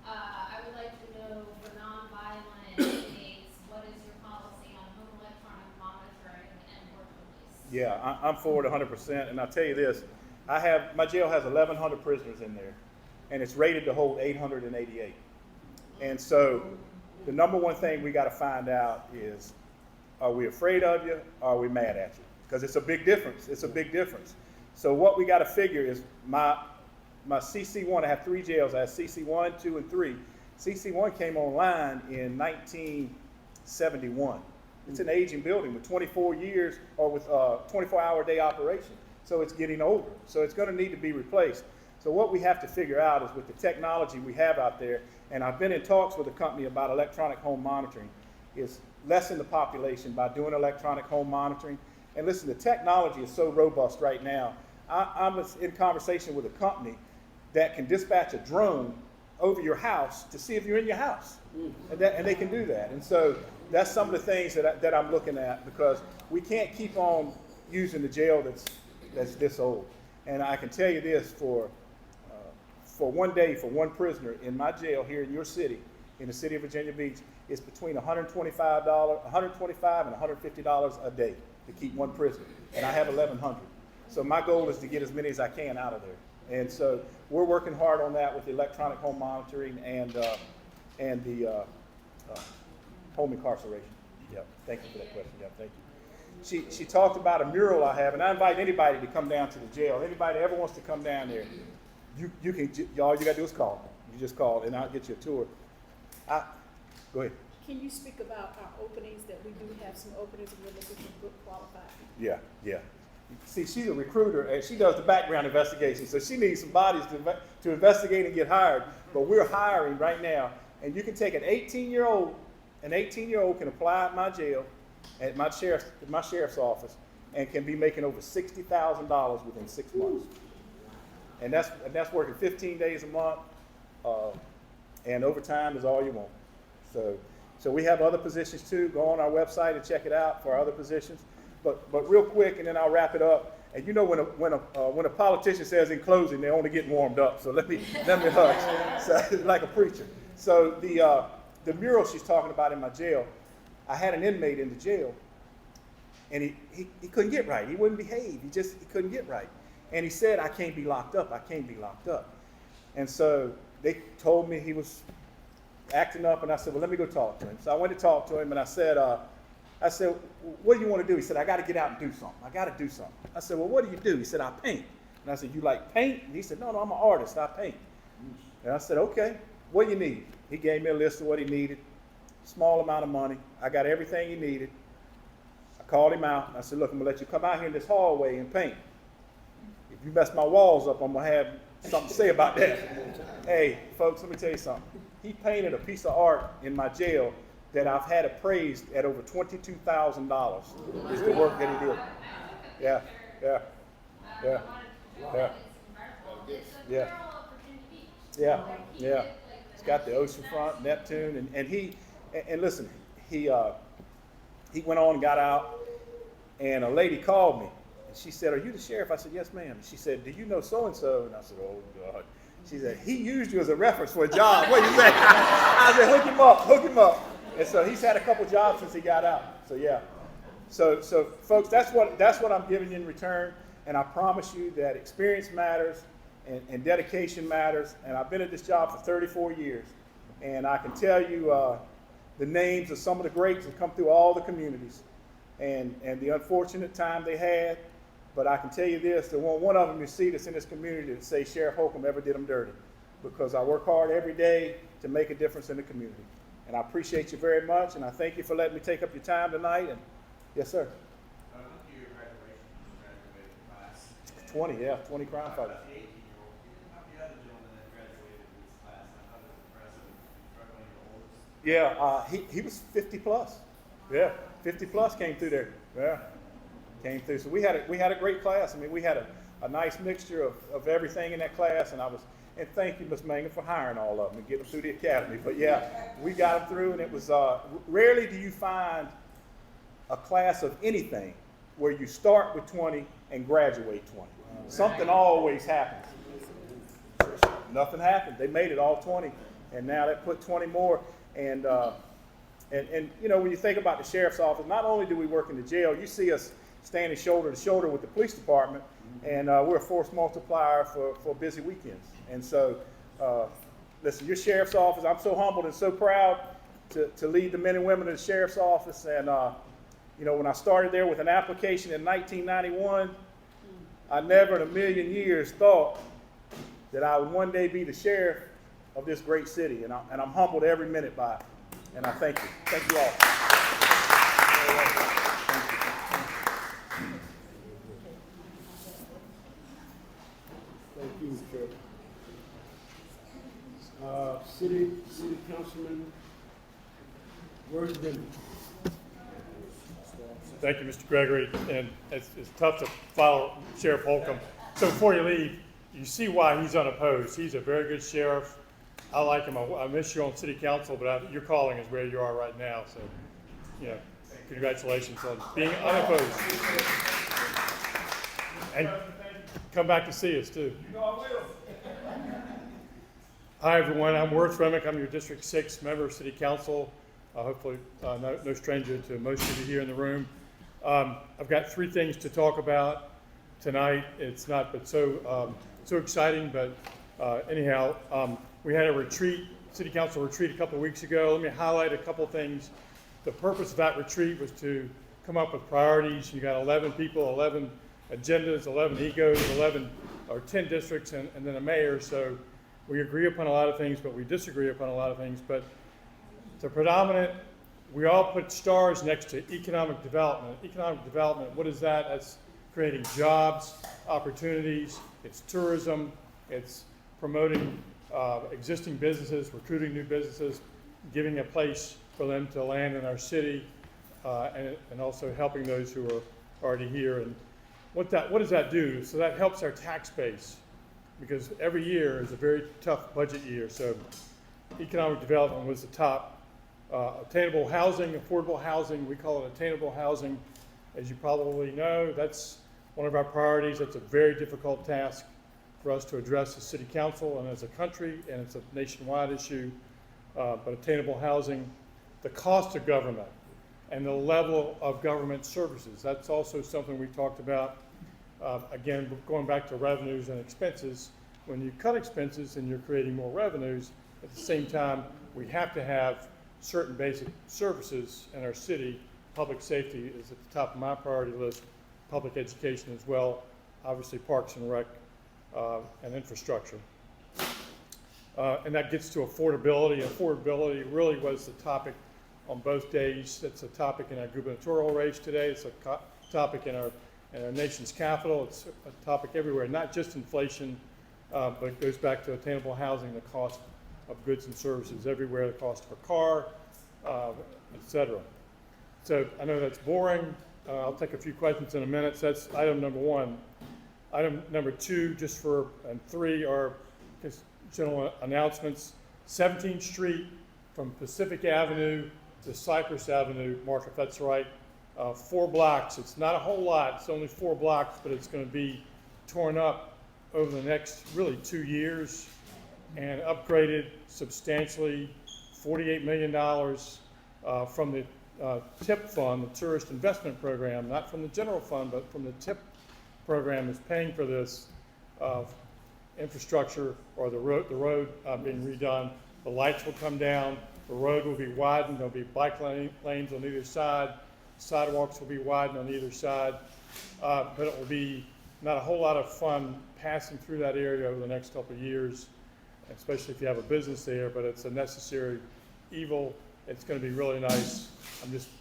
S11: I would like to know for nonviolent inmates, what is your policy on home electronic monitoring and work release?
S8: Yeah, I'm for it 100%, and I'll tell you this, my jail has 1,100 prisoners in there, and it's rated to hold 888. And so, the number one thing we gotta find out is, are we afraid of you, or are we mad at you? Because it's a big difference, So what we gotta figure is, my CC1, I have 3 jails, I have CC1, 2, and 3. CC1 came online in 1971. It's an aging building with 24 years, or with 24-hour day operation. So it's getting older. So it's gonna need to be replaced. So what we have to figure out is with the technology we have out there, and I've been in talks with a company about electronic home monitoring, is lessen the population by doing electronic home monitoring. And listen, the technology is so robust right now. I'm in conversation with a company that can dispatch a drone over your house to see if you're in your house. And they can do that. And so that's some of the things that I'm looking at, because we can't keep on using the jail that's this old.
S10: And I can tell you this, for one day, for one prisoner in my jail here in your city, in the city of Virginia Beach, it's between $125 and $150 a day to keep one prisoner. And I have 1,100. So my goal is to get as many as I can out of there. And so we're working hard on that with the electronic home monitoring and the home incarceration. Yep. Thank you for that question. Yep. Thank you. She talked about a mural I have, and I invite anybody to come down to the jail. Anybody that ever wants to come down there, you can. All you got to do is call. You just call, and I'll get you a tour. Go ahead.
S12: Can you speak about our openings, that we do have some openings and we're looking for good qualified people?
S10: Yeah. See, she's a recruiter and she does the background investigation, so she needs some bodies to investigate and get hired. But we're hiring right now, and you can take an 18-year-old. An 18-year-old can apply at my jail, at my sheriff's office, and can be making over $60,000 within 6 months. And that's working 15 days a month, and overtime is all you want. So we have other positions too. Go on our website and check it out for our other positions. But real quick, and then I'll wrap it up. And you know when a politician says in closing, they're only getting warmed up. So let me hush. So like a preacher. So the mural she's talking about in my jail, I had an inmate in the jail, and he couldn't get right. He wouldn't behave. He couldn't get right. And he said, I can't be locked up. I can't be locked up. And so they told me he was acting up, and I said, well, let me go talk to him. So I went to talk to him, and I said, what do you want to do? He said, I got to get out and do something. I got to do something. I said, well, what do you do? He said, I paint. And I said, you like paint? And he said, no, I'm an artist. I paint. And I said, okay, what do you need? He gave me a list of what he needed, small amount of money. I got everything he needed. I called him out, and I said, look, I'm going to let you come out here in this hallway and paint. If you mess my walls up, I'm going to have something to say about that. Hey, folks, let me tell you something. He painted a piece of art in my jail that I've had appraised at over $22,000 is the work that he did. Yeah. It's got the oceanfront, Neptune, and listen, he went on and got out, and a lady called me, and she said, are you the sheriff? I said, yes, ma'am. And she said, do you know so-and-so? And I said, oh, God. She said, he used you as a reference for a job. What do you say? I said, hook him up. And so he's had a couple jobs since he got out. So yeah. So folks, that's what I'm giving you in return. And I promise you that experience matters and dedication matters. And I've been at this job for 34 years. And I can tell you the names of some of the greats that come through all the communities and the unfortunate time they had. But I can tell you this, there won't one of them you see that's in this community that say Sheriff Holcomb ever did them dirty. Because I work hard every day to make a difference in the community. And I appreciate you very much, and I thank you for letting me take up your time tonight. And yes, sir.
S5: What year graduated class?
S10: 20 crime fighters.
S5: The 18-year-old. How many other gentlemen that graduated this class? I thought it was impressive.
S10: Yeah, he was 50 plus. Yeah, 50 plus came through there. Yeah, came through. So we had a great class. I mean, we had a nice mixture of everything in that class, and thank you, Ms. Mangan, for hiring all of them and getting them through the academy. But yeah, we got them through, and it was, rarely do you find a class of anything where you start with 20 and graduate 20. Something always happens. Nothing happened. They made it all 20, and now they put 20 more. And you know, when you think about the sheriff's office, not only do we work in the jail, you see us standing shoulder to shoulder with the police department, and we're a force multiplier for busy weekends. And so, listen, your sheriff's office, I'm so humbled and so proud to lead the men and women of the sheriff's office. And, you know, when I started there with an application in 1991, I never in a million years thought that I would one day be the sheriff of this great city. And I'm humbled every minute by it. And I thank you. Thank you all.
S3: Thank you, Sheriff. City Councilman Worthington.
S1: Thank you, Mr. Gregory. And it's tough to follow Sheriff Holcomb. So before you leave, you see why he's unopposed. He's a very good sheriff. I like him. I miss you on city council, but your calling is where you are right now. So, you know, congratulations on being unopposed. And Come back to see us too.
S3: You know I will.
S1: Hi, everyone. I'm Worth Remick. I'm your District 6 member of City Council. Hopefully, no stranger to most of you here in the room. I've got 3 things to talk about tonight. It's not but so exciting, but anyhow, we had a retreat, City Council retreat a couple of weeks ago. Let me highlight a couple of things. The purpose of that retreat was to come up with priorities. You got 11 people, 11 agendas, 11 egos, 11 or 10 districts, and then a mayor. So we agree upon a lot of things, but we disagree upon a lot of things. But the predominant, we all put stars next to economic development. Economic development, what is that? That's creating jobs, opportunities, it's tourism, it's promoting existing businesses, recruiting new businesses, giving a place for them to land in our city, and also helping those who are already here. And what does that do? So that helps our tax base, because every year is a very tough budget year. So economic development was the top. Attainable housing, affordable housing, we call it attainable housing. As you probably know, that's one of our priorities. That's a very difficult task for us to address as City Council and as a country, and it's a nationwide issue. But attainable housing, the cost of government, and the level of government services. That's also something we talked about. Again, going back to revenues and expenses, when you cut expenses and you're creating more revenues, at the same time, we have to have certain basic services in our city. Public safety is at the top of my priority list, public education as well, obviously parks and rec, and infrastructure. And that gets to affordability. Affordability really was the topic on both days. It's a topic in our gubernatorial race today. It's a topic in our nation's capital. It's a topic everywhere, not just inflation, but it goes back to attainable housing, the cost of goods and services everywhere, the cost of a car, et cetera. So I know that's boring. I'll take a few questions in a minute. So that's item number 1. Item number 2, and 3 are just general announcements. 17th Street from Pacific Avenue to Cypress Avenue, Mark, if that's right, 4 blocks. It's not a whole lot. It's only 4 blocks, but it's going to be torn up over the next really 2 years and upgraded substantially. $48 million from the TIP fund, the Tourist Investment Program, not from the general fund, but from the TIP program is paying for this infrastructure, or the road being redone. The lights will come down, the road will be widened, there'll be bike lanes on either side, sidewalks will be widened on either side, but it will be not a whole lot of fun passing through that area over the next couple of years, especially if you have a business there, but it's a necessary evil. It's going to be really nice.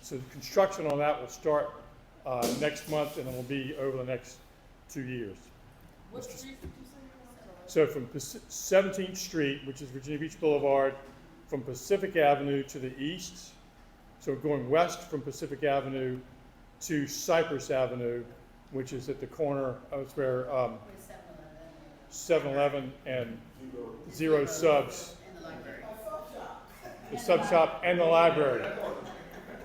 S1: So construction on that will start next month, and it will be over the next 2 years.
S4: What street did you say?
S1: So from 17th Street, which is Virginia Beach Boulevard, from Pacific Avenue to the east, so going west from Pacific Avenue to Cypress Avenue, which is at the corner, it's where 7-Eleven and Zero Subs, the sub shop and the library.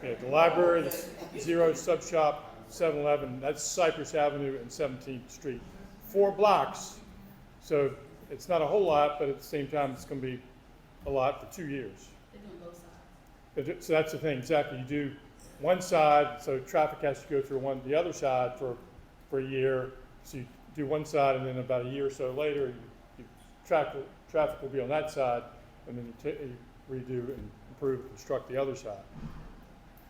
S1: Yeah, the library, the Zero Sub Shop, 7-Eleven, that's Cypress Avenue and 17th Street. 4 blocks. So it's not a whole lot, but at the same time, it's going to be a lot for 2 years.
S6: They're doing both sides.
S1: So that's the thing, exactly. You do one side, so traffic has to go through the other side for a year. So you do one side, and then about a year or so later, traffic will be on that side, and then you redo and improve and construct the other side.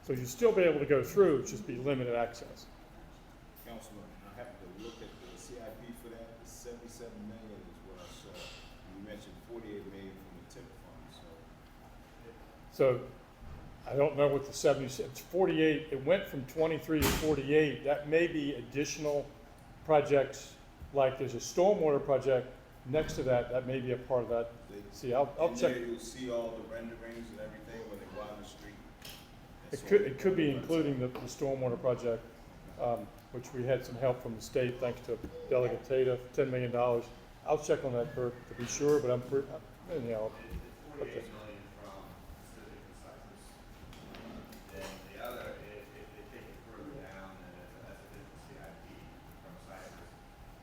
S1: So you'll still be able to go through, it's just be limited access.
S5: Councilman, I happened to look at the CIP for that. The 77 million is what I saw. You mentioned 48 million from the TIP fund,
S1: So I don't know what the 70, it's 48, it went from 23 to 48. That may be additional projects, like there's a stormwater project next to that, that may be a part of that. See, I'll check.
S5: You'll see all the renderings and everything when they go out the street.
S1: It could be including the stormwater project, which we had some help from the state, thanks to Delegate Tata, $10 million. I'll check on that, Bert, to be sure, but I'm pretty, anyhow.
S13: 48 million from Civic and Cypress. Then the other, if they take it further down, then that's a different CIP from Cypress.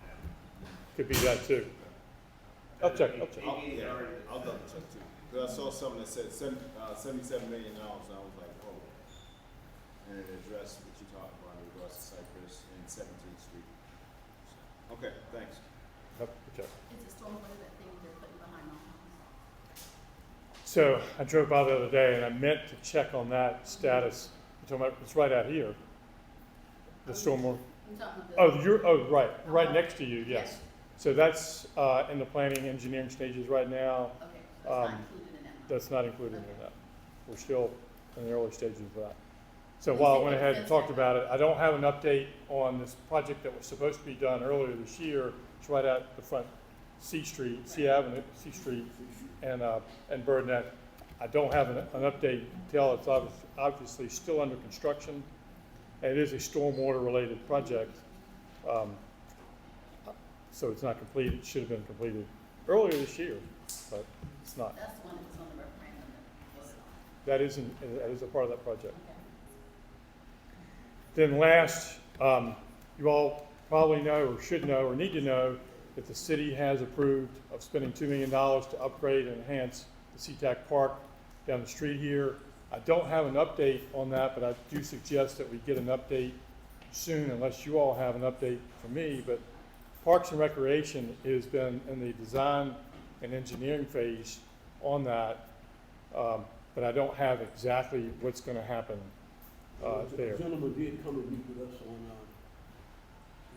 S13: And
S1: be that too. I'll check.
S13: I'll double check too. 'Cause I saw something that said $77 million, and I was like, oh. And it addressed what you talked about in regards to Cypress and 17th Street. So, okay, thanks.
S1: Yep, check.
S6: Is it stormwater that thing they're putting behind my house?
S1: So I drove by the other day and I meant to check on that status. You're talking about, it's right out here. The stormwater.
S6: I'm talking about
S1: Right next to you, yes. So that's in the planning engineering stages right now.
S6: Okay, so it's not included in that one.
S1: That's not included in that. We're still in the early stages of that. So while I went ahead and talked about it, I don't have an update on this project that was supposed to be done earlier this year. It's right at the front C Street, C Avenue, C Street, and Birdnet. I don't have an update until it's obviously still under construction. And it is a stormwater related project. So it's not complete. It should have been completed earlier this year, but it's not.
S6: That's the one that was on the referendum.
S1: That is a part of that project. Then last, you all probably know or should know or need to know that the city has approved of spending $2 million to upgrade and enhance the SeaTac Park down the street here. I don't have an update on that, but I do suggest that we get an update soon unless you all have an update for me. But Parks and Recreation has been in the design and engineering phase on that, but I don't have exactly what's going to happen there.
S3: The gentleman did come and meet with us on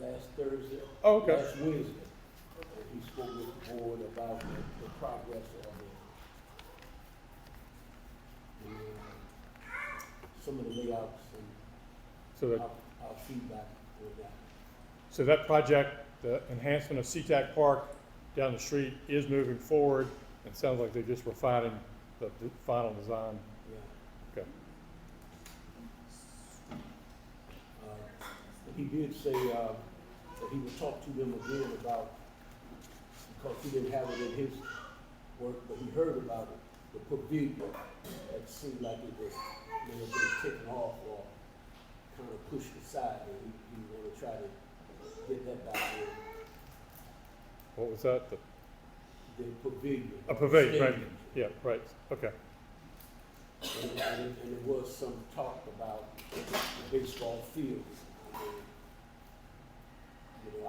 S3: last Thursday.
S1: Oh, okay.
S3: Last Wednesday. And he spoke with the board about the progress of some of the layouts and
S1: So that,
S3: our feedback on that.
S1: so that project, the enhancement of SeaTac Park down the street is moving forward. It sounds like they're just refining the final design.
S3: Yeah.
S1: Okay.
S3: He did say that he would talk to them again about, because he didn't have it in his work, but he heard about it, the pavilion. It seemed like it was, been taken off or kind of pushed aside, and he want to try to get that back in.
S1: What was that?
S3: The pavilion.
S1: A pavilion, right?
S3: Stadium.
S1: Yeah, right. Okay.
S3: And there was some talk about the baseball field.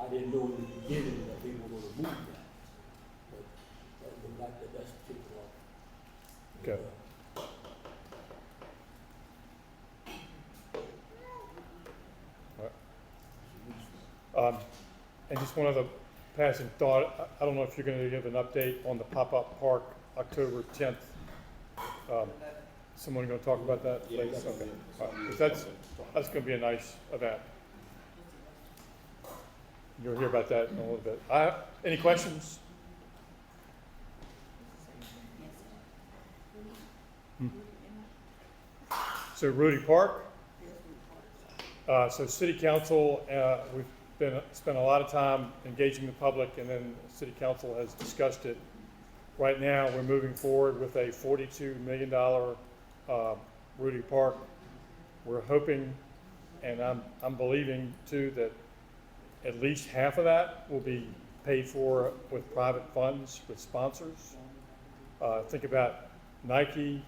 S3: I didn't know in the beginning that they were going to move that, but that looked like that's taken off.
S1: Okay. And just one other passing thought. I don't know if you're going to give an update on the pop-up park October 10th. Someone going to talk about that?
S13: Yeah,
S1: later? Okay. All right. 'Cause that's going to be a nice event. You'll hear about that in a little bit. Any questions? So Rudy Park. So City Council, we've spent a lot of time engaging the public, and then City Council has discussed it. Right now, we're moving forward with a $42 million Rudy Park. We're hoping, and I'm believing too, that at least half of that will be paid for with private funds, with sponsors. Think about Nike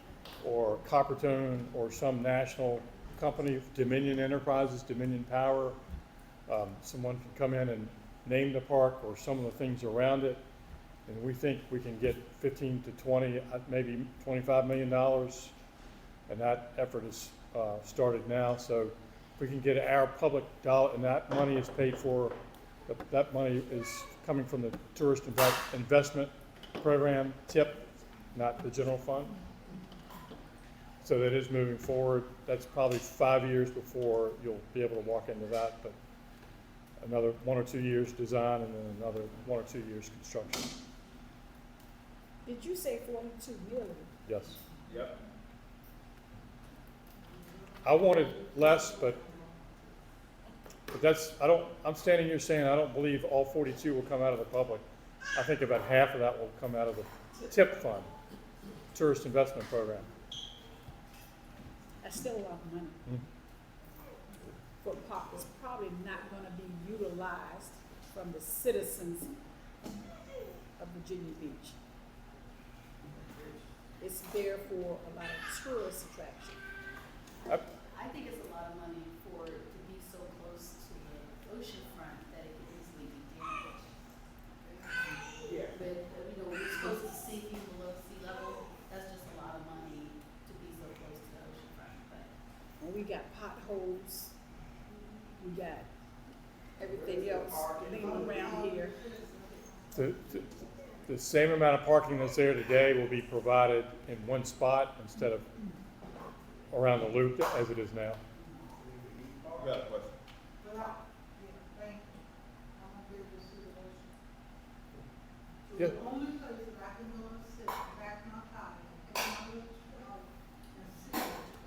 S1: or Coppertone or some national company, Dominion Enterprises, Dominion Power. Someone can come in and name the park or some of the things around it. And we think we can get 15 to 20, maybe $25 million. And that effort is started now. So if we can get our public dollar, and that money is paid for, that money is coming from the Tourist Investment Program, TIP, not the general fund. So that is moving forward. That's probably 5 years before you'll be able to walk into that, but another 1 or 2 years design and then another 1 or 2 years construction.
S12: Did you say 42 million?
S1: Yes.
S13: Yep.
S1: I wanted less, but that's, I'm standing here saying I don't believe all 42 will come out of the public. I think about half of that will come out of the TIP fund, Tourist Investment Program.
S12: That's still a lot of money. For park, it's probably not gonna be utilized from the citizens' Virginia Beach. It's there for a lot of tourist attraction.
S6: I think it's a lot of money for it to be so close to the ocean front that it could easily be damaged.
S3: Yeah.
S6: But, when you're supposed to sinking below sea level, that's just a lot of money to be so close to the ocean front, but.
S12: And we got potholes, we got everything else laying around here.
S1: The same amount of parking that's there today will be provided in one spot instead of around the loop as it is now.
S13: You got a question?
S1: Yeah.
S7: The only place that I can go and sit back in my car and see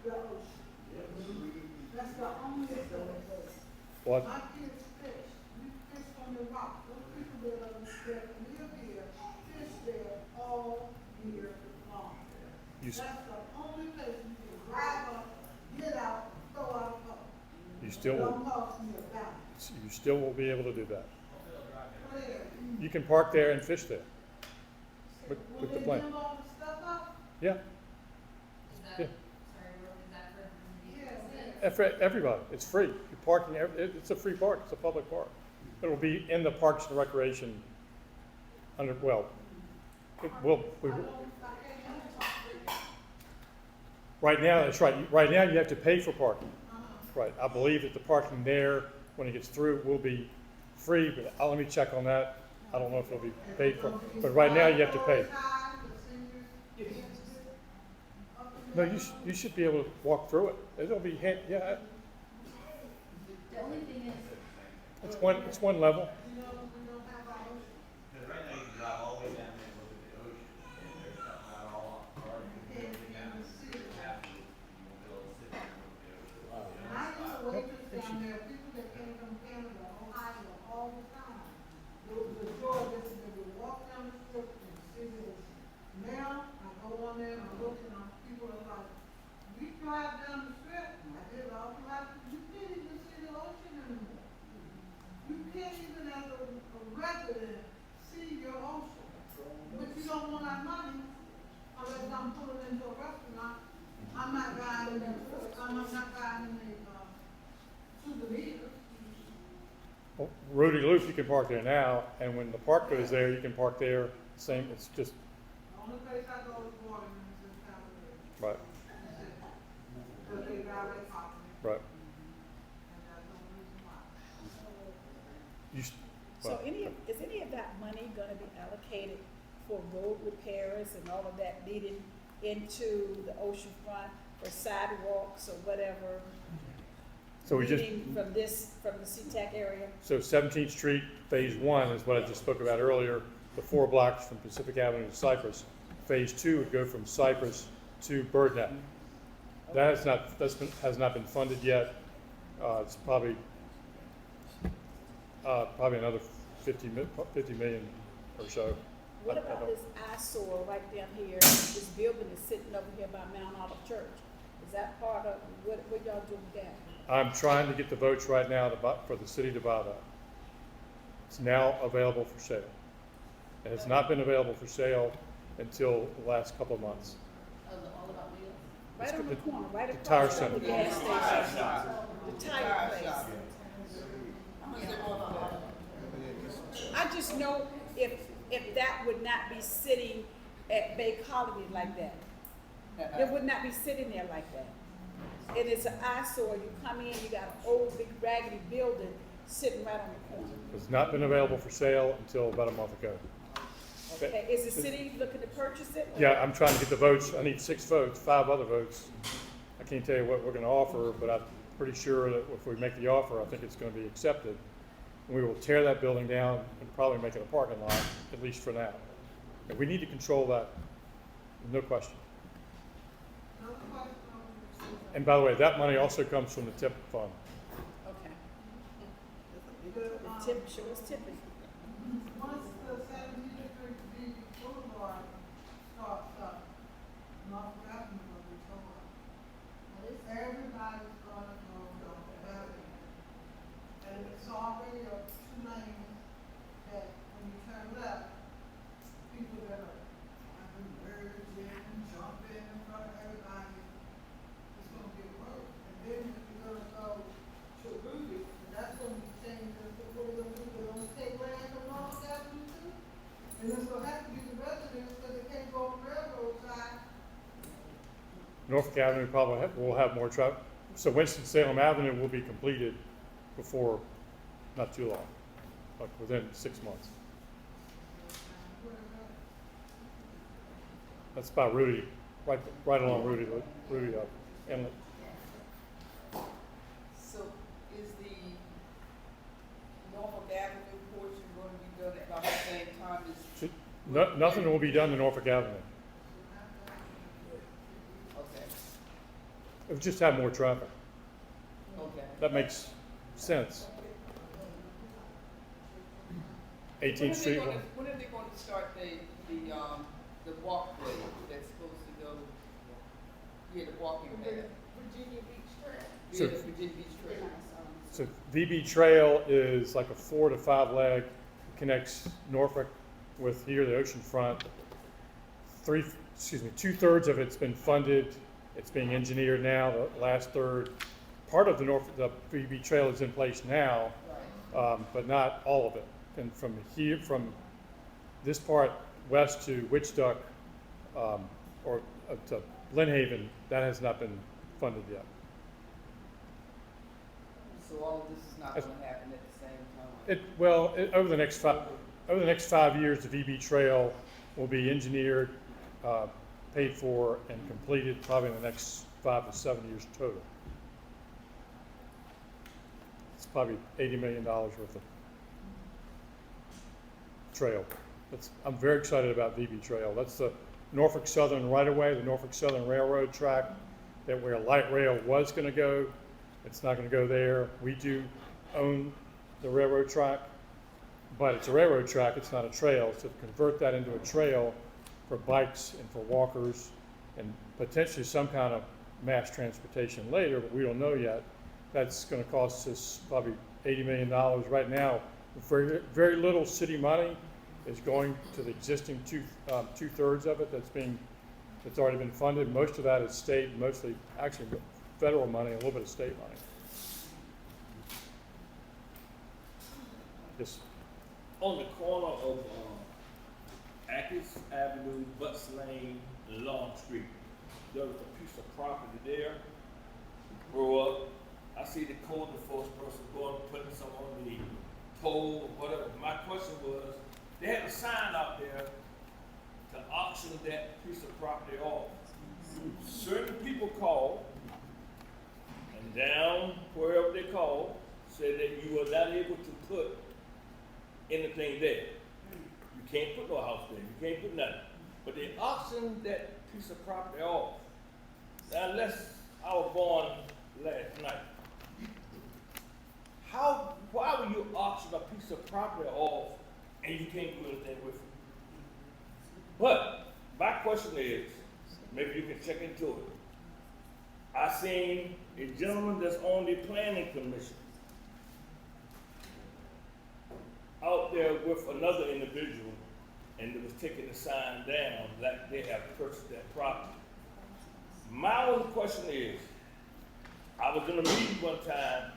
S7: the ocean. That's the only place.
S1: What?
S7: My kids fish. We fish on the rock. Those people that live here fish there all year long.
S1: You, s-
S7: That's the only place you can drive up, get out, throw out a boat.
S1: you still
S7: Don't
S1: will,
S7: cost me a dime.
S1: you still will be able to do that.
S7: Where?
S1: You can park there and fish there with
S7: Will
S1: the
S7: they
S1: plane.
S7: give all the stuff up?
S1: Yeah,
S11: Is that,
S1: Yeah.
S11: sorry, is that for
S7: Yeah.
S1: for everybody. It's free. You're parking. It's a free park. It's a public park. It will be in the Parks and Recreation. It will. Right now, that's right. Right now, you have to pay for parking. Right. I believe that the parking there, when it gets through, will be free. But let me check on that. I don't know if it'll be paid for. But right now, you have to pay. No, you should be able to walk through it. It'll be yeah.
S6: The only thing is,
S1: It's one level.
S14: Because right now you can drive all the way down there and look at the ocean, and there's not all on cars, you can go down and see it after, you won't be able to sit there and look at the ocean.
S7: I used to waitress down there, people that came from Canada, Ohio, all the time. It was a joy just to be able to walk down the strip and see the ocean. Now, I go on there and I look and people are like, we drive down the strip, I did all the time, you can't even see the ocean anymore. You can't even as a resident see your ocean. But you don't want our money unless I'm pulling into a restaurant. I'm not buying any, I'm not buying any, souvenirs.
S1: Well, Rudy Loop, you can park there now, and when the park goes there, you can park there. Same. It's just
S7: The only place I go is Waterman, is in California.
S1: right,
S7: That's it. Because they valet parking,
S1: right.
S7: and that's the only reason why.
S1: You, s-
S12: So
S1: well,
S12: is any of that money gonna be allocated for road repairs and all of that leading into the ocean front for sidewalks or whatever?
S1: so we just
S12: Leading from the SeaTac area?
S1: so 17th Street Phase 1 is what I just spoke about earlier. The 4 blocks from Pacific Avenue to Cypress. Phase 2 would go from Cypress to Bird Neck. That has not been funded yet. It's probably another 50 million or so.
S12: What
S1: I
S12: about
S1: don't-
S12: this eyesore right down here? This building is sitting over here by Mount Olive Church. Is that part of, what y'all doing with that?
S1: I'm trying to get the votes right now for the city to buy that. It's now available for sale. It has not been available for sale until the last couple of months.
S6: all about wheels.
S12: Right on the corner, right
S1: the tire
S12: across from the
S1: center.
S12: gas station. The tire place. I just know if that would not be sitting at Bay Colony like that. It would not be sitting there like that. And it's an eyesore. You come in, you got an old big raggedy building sitting right on the corner.
S1: It's not been available for sale until about a month ago.
S12: Okay, is the city looking to purchase it? or-
S1: Yeah, I'm trying to get the votes. I need 6 votes, 5 other votes. I can't tell you what we're gonna offer, but I'm pretty sure that if we make the offer, I think it's gonna be accepted. And we will tear that building down and probably make it a parking lot, at least for now. And we need to control that, no question.
S7: No question.
S1: And by the way, that money also comes from the tip fund.
S12: Okay. The tip, sure is tipping.
S7: Once the 17th Street Boulevard starts up, North Avenue will be torn. Everybody's gonna go down Avenue. And it's already a 2 lanes that when you turn left,
S1: Norfolk Avenue probably will have more traffic. So Winston-Salem Avenue will be completed before, not too long, like within 6 months. That's by Rudy, right along Rudy Inlet.
S15: So is the Norfolk Avenue portion going to be done at about the same time as?
S1: Nothing will be done to Norfolk Avenue.
S15: Okay,
S1: It would just have more traffic.
S15: okay.
S1: That makes sense. 18th Street.
S15: When are they going to start the walkway that's supposed to go, the walking path?
S6: Virginia Beach Trail.
S1: So-
S15: The Virginia Beach Trail.
S1: So VB Trail is like a 4 to 5 leg, connects Norfolk with here, the ocean front. 2/3 of it's been funded. It's being engineered now. The last third, part of the VB Trail is in place now, but not all of it. And from this part west to Witch Duck, or to Lynn Haven, that has not been funded yet.
S15: So all of this is not going to happen at the same time?
S1: Over the next 5 years, the VB Trail will be engineered, paid for, and completed probably in the next 5 to 7 years total. It's probably $80 million worth of trail. I'm very excited about VB Trail. That's the Norfolk Southern right-of-way, the Norfolk Southern Railroad track, that where light rail was going to go. It's not going to go there. We do own the railroad track, but it's a railroad track, it's not a trail. So to convert that into a trail for bikes and for walkers and potentially some kind of mass transportation later, but we don't know yet, that's going to cost us probably $80 million. Right now, very, very little city money is going to the existing 2/3 of it that's already been funded. Most of that is state, mostly actually federal money, a little bit of state money. Yes.
S16: On the corner of Atkins Avenue, Butts Lane, and Long Street, there was a piece of property there. Grew up, I see the code enforcement person going, putting some on the pole or whatever. My question was, they had a sign out there to auction that piece of property off. Certain people called, and down wherever they called, said that you were not able to put anything there. You can't put no house there, you can't put nothing. But they auctioned that piece of property off. Now, unless I was born last night, why would you auction a piece of property off and you can't do anything with it? But my question is, maybe you can check into it. I seen a gentleman that's on the planning commission out there with another individual, and it was taking the sign down like they have purchased that property. My only question is, I was in a meeting one time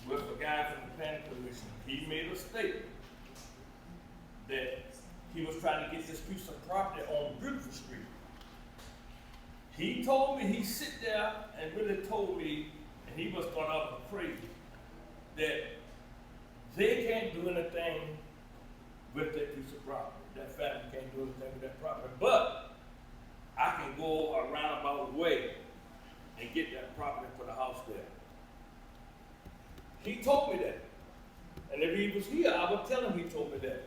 S16: with a guy from the planning commission. He made a statement that he was trying to get this piece of property on Beautiful Street. He told me, he sit there and really told me, and he must start out crazy, that they can't do anything with that piece of property. That family can't do anything with that property. But I can go a roundabout way and get that property and put a house there. He told me that. And if he was here, I would tell him he told me that.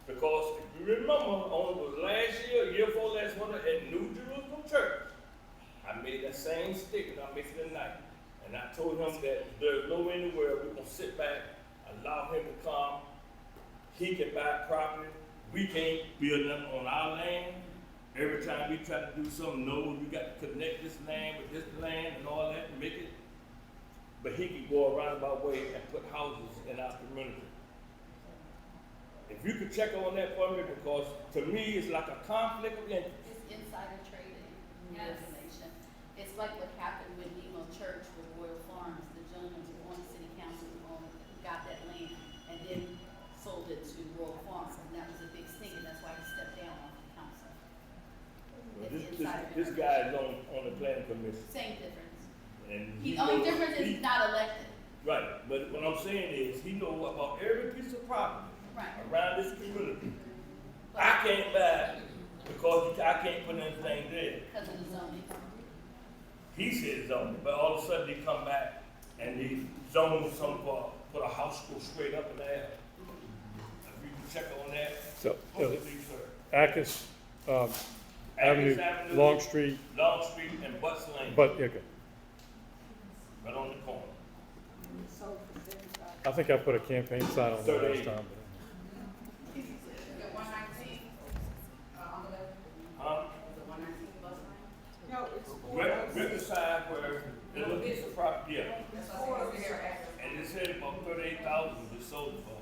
S16: Because if you remember, on it was last year before last winter at New Jerusalem Church, I made that same statement I made tonight. And I told him that there's no anywhere we're going to sit back, allow him to come. He can buy property. We can't build nothing on our land. Every time we try to do something, no, we got to connect this land with this land and all that and make it. But he can go a roundabout way and put houses in our community. If you could check on that for me, because to me it's like a conflict of interest.
S6: It's insider trading information. It's like what happened with Nemo Church with Royal Farms. The gentleman who on the city council got that land and then sold it to Royal Farms, and that was a big thing, and that's why he stepped down off the council. It's
S16: commission.
S6: Same difference.
S16: And
S6: The
S16: he
S6: only
S16: knows-
S6: difference is
S16: he-
S6: he's not elected.
S16: Right, but what I'm saying is, he know about every piece of property
S6: Right.
S16: around this community. I can't buy it because I can't put anything there.
S6: Because of the zoning.
S16: He said zoning, but all of a sudden he come back and he zoned some for, put a house go straight up in there. If you can check on that.
S1: So,
S16: Please, sir.
S1: Acus, Avenue,
S16: Avenue,
S1: Long Street,
S16: Long Street and Butts Lane.
S1: but, okay.
S16: Right on the corner.
S1: I think I put a campaign sign on there last
S16: 38.
S1: time.
S15: The 119, on the left,
S16: Huh?
S15: the 119 bus line?
S12: No, it's
S16: Riverside where the little piece of property, yeah.
S15: That's what I said, is there access?
S16: And they said about 38,000 was sold for.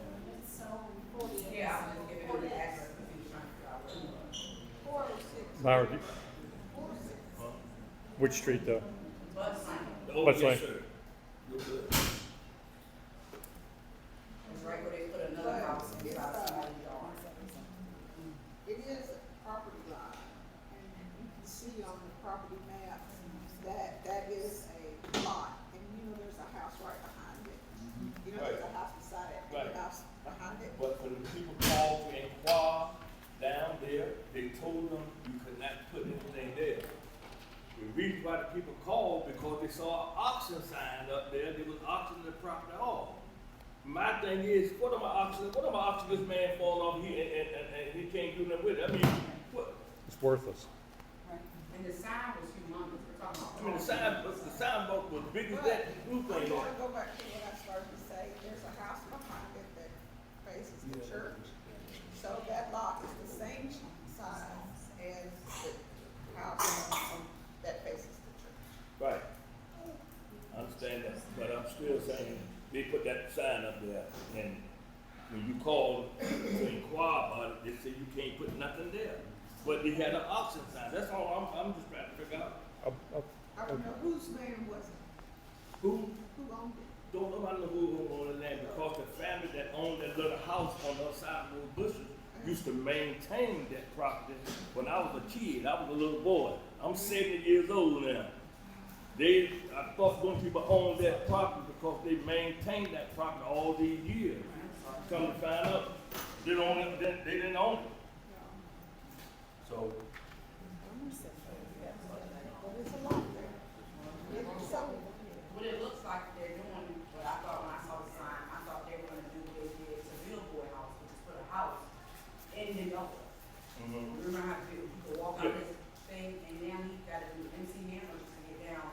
S15: Yeah, I'm just giving him the access because he was trying to figure out where he was.
S1: Myra, which street though?
S15: Bus line,
S16: Oh,
S1: Butts
S16: yes,
S1: Lane.
S16: sir. You're good.
S15: it's right where they put another house inside somebody's yard.
S17: It is a property line, and you can see on the property map that that is a lot, and you know, there's a house right behind it. You know, there's a house beside it, and
S16: Right.
S17: a house behind it.
S16: But when the people called to inquire down there, they told them you could not put anything there. The reason why the people called, because they saw an auction sign up there, they was auctioning the property off. My thing is, what am I auctioning this man falling off here and he can't do nothing with it? I mean, what?
S1: It's worthless.
S15: And the sign was humongous, we're talking about.
S16: I mean, the sign book was big as that blue
S17: I'm
S16: thing
S17: going
S16: there.
S17: to go back to what I started to say, there's a house behind it that faces the church. So that lot is the same size as the house that faces the church.
S16: Right. I understand that, but I'm still saying, they put that sign up there, and when you call to inquire about it, they say you can't put nothing there. But they had an auction sign, that's all I'm just trying to figure out.
S17: I don't know whose name was it,
S16: Who,
S17: who owned it.
S16: don't nobody know who owned the land, because the family that owned that little house on the other side of those bushes used to maintain that property. When I was a kid, I was a little boy, I'm 70 years old now. I thought those people owned that property because they maintained that property all these years. Come to find out, they didn't own it. So,
S17: There's a lot there. It's so,
S15: What it looks like they're doing, what I thought when I saw the sign, I thought they were gonna do what they did to Billboard House, which is put a house in the yard. Remember how you could walk out this thing, and now he gotta do MC Hammer to get down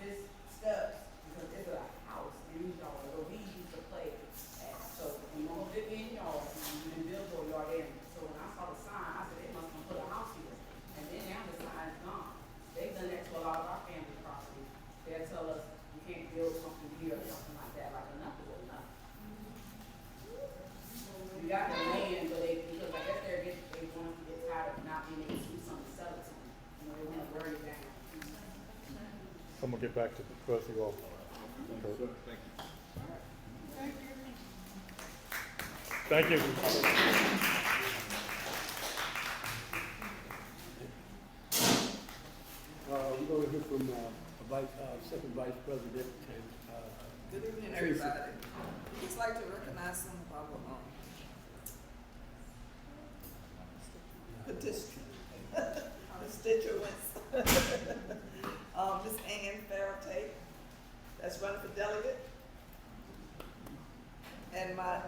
S15: this steps, because there's a house in his yard, where he used to play at. So, when Mama Vivian yard, and Billboard yard there, so when I saw the sign, I said, they must have put a house here. And then now the sign's gone. They've done that to a lot of our family property. They'll tell us, you can't build something here or something like that, like enough is enough. We got the land, but because I guess they want to get tired of not being able to do something, sell it to them. You know, they want to burn it down.
S1: I'm gonna get back to both of you all. Thank you.
S3: We're gonna hear from, Second Vice President and,
S18: Good evening,
S3: Tracy.
S18: everybody. I'd just like to recognize some of our constituents. Miss Ann Farrell-Tate, that's running for delegate. And my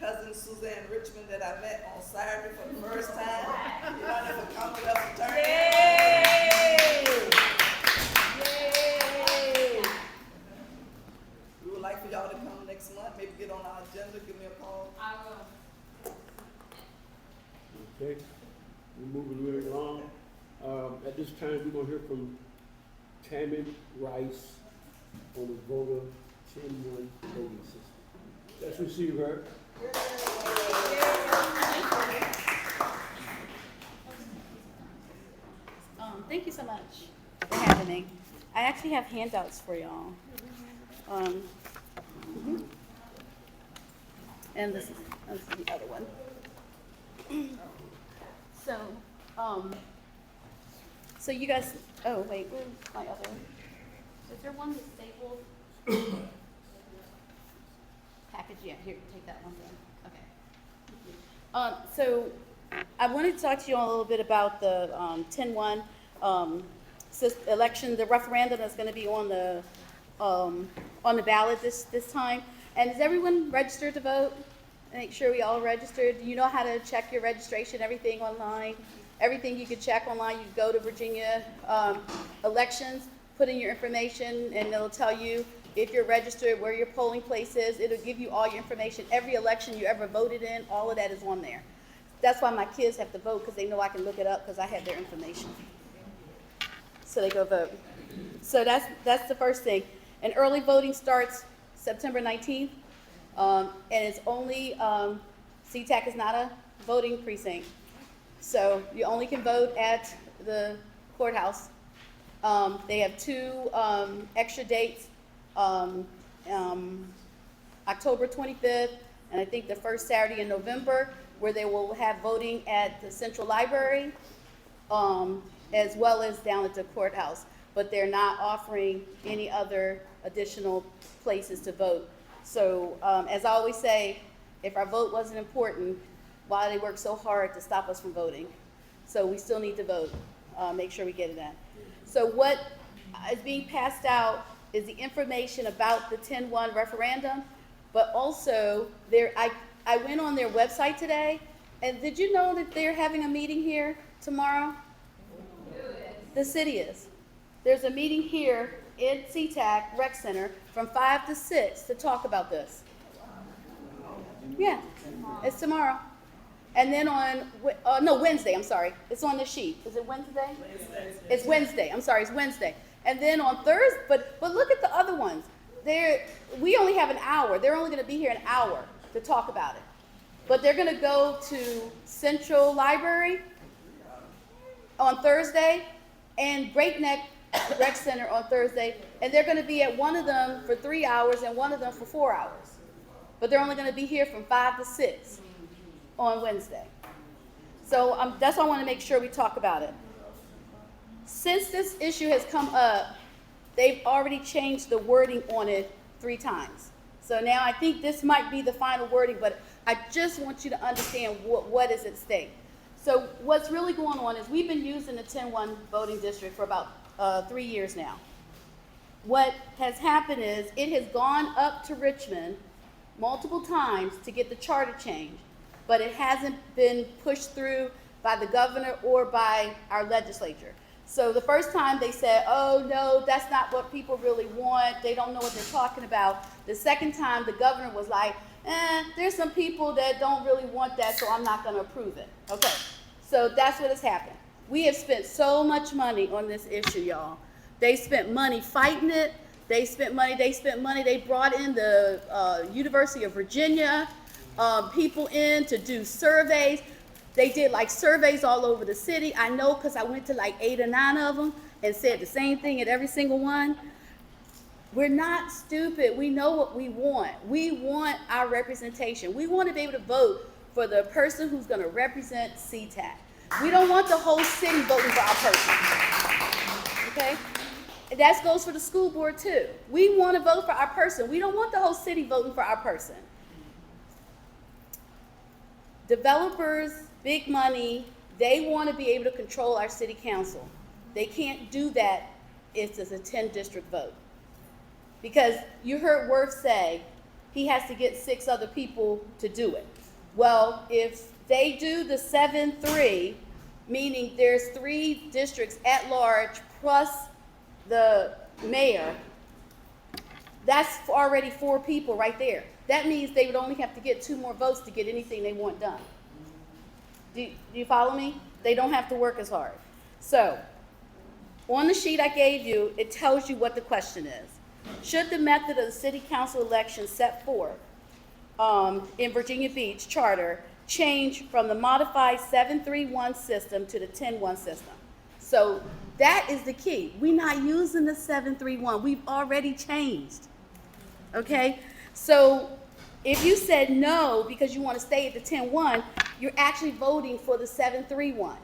S18: cousin Suzanne Richmond that I met on Saturday for the first time. You know, never come with us attorney. Yay! We would like for y'all to come next month, maybe get on our agenda, give me a call.
S11: I will.
S3: okay, we're moving really along. At this time, we're gonna hear from Tammy Rice on the voter 10-1 voting system. Let's receive her.
S6: Thank you so much for having me. I actually have handouts for y'all. And this is the other one. So, So you guys, oh, wait, where's my other? Is there one that's stapled? Package, yeah, here, take that one then. Okay. So I wanted to talk to you all a little bit about the 10-1 election, the referendum that's going to be on the ballot this time. And is everyone registered to vote? Make sure we all registered. You know how to check your registration, everything online. Everything you can check online. You go to Virginia elections, put in your information, and it'll tell you if you're registered, where your polling place is. It'll give you all your information. Every election you ever voted in, all of that is on there. That's why my kids have to vote, because they know I can look it up because I have their information. So they go vote. So that's the first thing. And early voting starts September 19th, and it's only, CTAC is not a voting precinct. So you only can vote at the courthouse. They have 2 extra dates, October 25th, and I think the first Saturday in November, where they will have voting at the Central Library, as well as down at the courthouse. But they're not offering any other additional places to vote. So as I always say, if our vote wasn't important, why do they work so hard to stop us from voting? So we still need to vote. Make sure we get it in. So what is being passed out is the information about the 10-1 referendum, but also I went on their website today, and did you know that they're having a meeting here tomorrow? The city is. There's a meeting here in CTAC Rec Center from 5 to 6 to talk about this. Yeah, it's tomorrow. And then on, Wednesday, I'm sorry. It's on the sheet. Is it Wednesday? It's Wednesday. I'm sorry, it's Wednesday. And then on Thursday, but look at the other ones. We only have an hour. They're only going to be here an hour to talk about it. But they're going to go to Central Library on Thursday and Great Neck Rec Center on Thursday. And they're going to be at one of them for 3 hours and one of them for 4 hours. But they're only going to be here from 5 to 6 on Wednesday. So that's why I want to make sure we talk about it. Since this issue has come up, they've already changed the wording on it 3 times. So now I think this might be the final wording, but I just want you to understand what is at stake. So what's really going on is we've been using the 10-1 voting district for about 3 years now. What has happened is it has gone up to Richmond multiple times to get the charter changed, but it hasn't been pushed through by the governor or by our legislature. So the first time they said, oh no, that's not what people really want. They don't know what they're talking about. The second time the governor was like, there's some people that don't really want that, so I'm not gonna approve it. Okay, so that's what has happened. We have spent so much money on this issue, y'all. They spent money fighting it. They spent money. They brought in the University of Virginia people in to do surveys. They did like surveys all over the city. I know because I went to like 8 or 9 of them and said the same thing at every single one. We're not stupid. We know what we want. We want our representation. We want to be able to vote for the person who's going to represent CTAC. We don't want the whole city voting for our person. Okay? And that goes for the school board too. We want to vote for our person. We don't want the whole city voting for our person. Developers, big money, they want to be able to control our city council. They can't do that if it's a 10-district vote. Because you heard Worth say he has to get 6 other people to do it. Well, if they do the 7-3, meaning there's 3 districts at large plus the mayor, that's already 4 people right there. That means they would only have to get 2 more votes to get anything they want done. Do you follow me? They don't have to work as hard. So, on the sheet I gave you, it tells you what the question is. Should the method of the city council election set forth in Virginia Beach charter change from the modified 7-3-1 system to the 10-1 system? So that is the key. We're not using the 7-3-1. We've already changed. Okay? So if you said no because you want to stay at the 10-1, you're actually voting for the 7-3-1.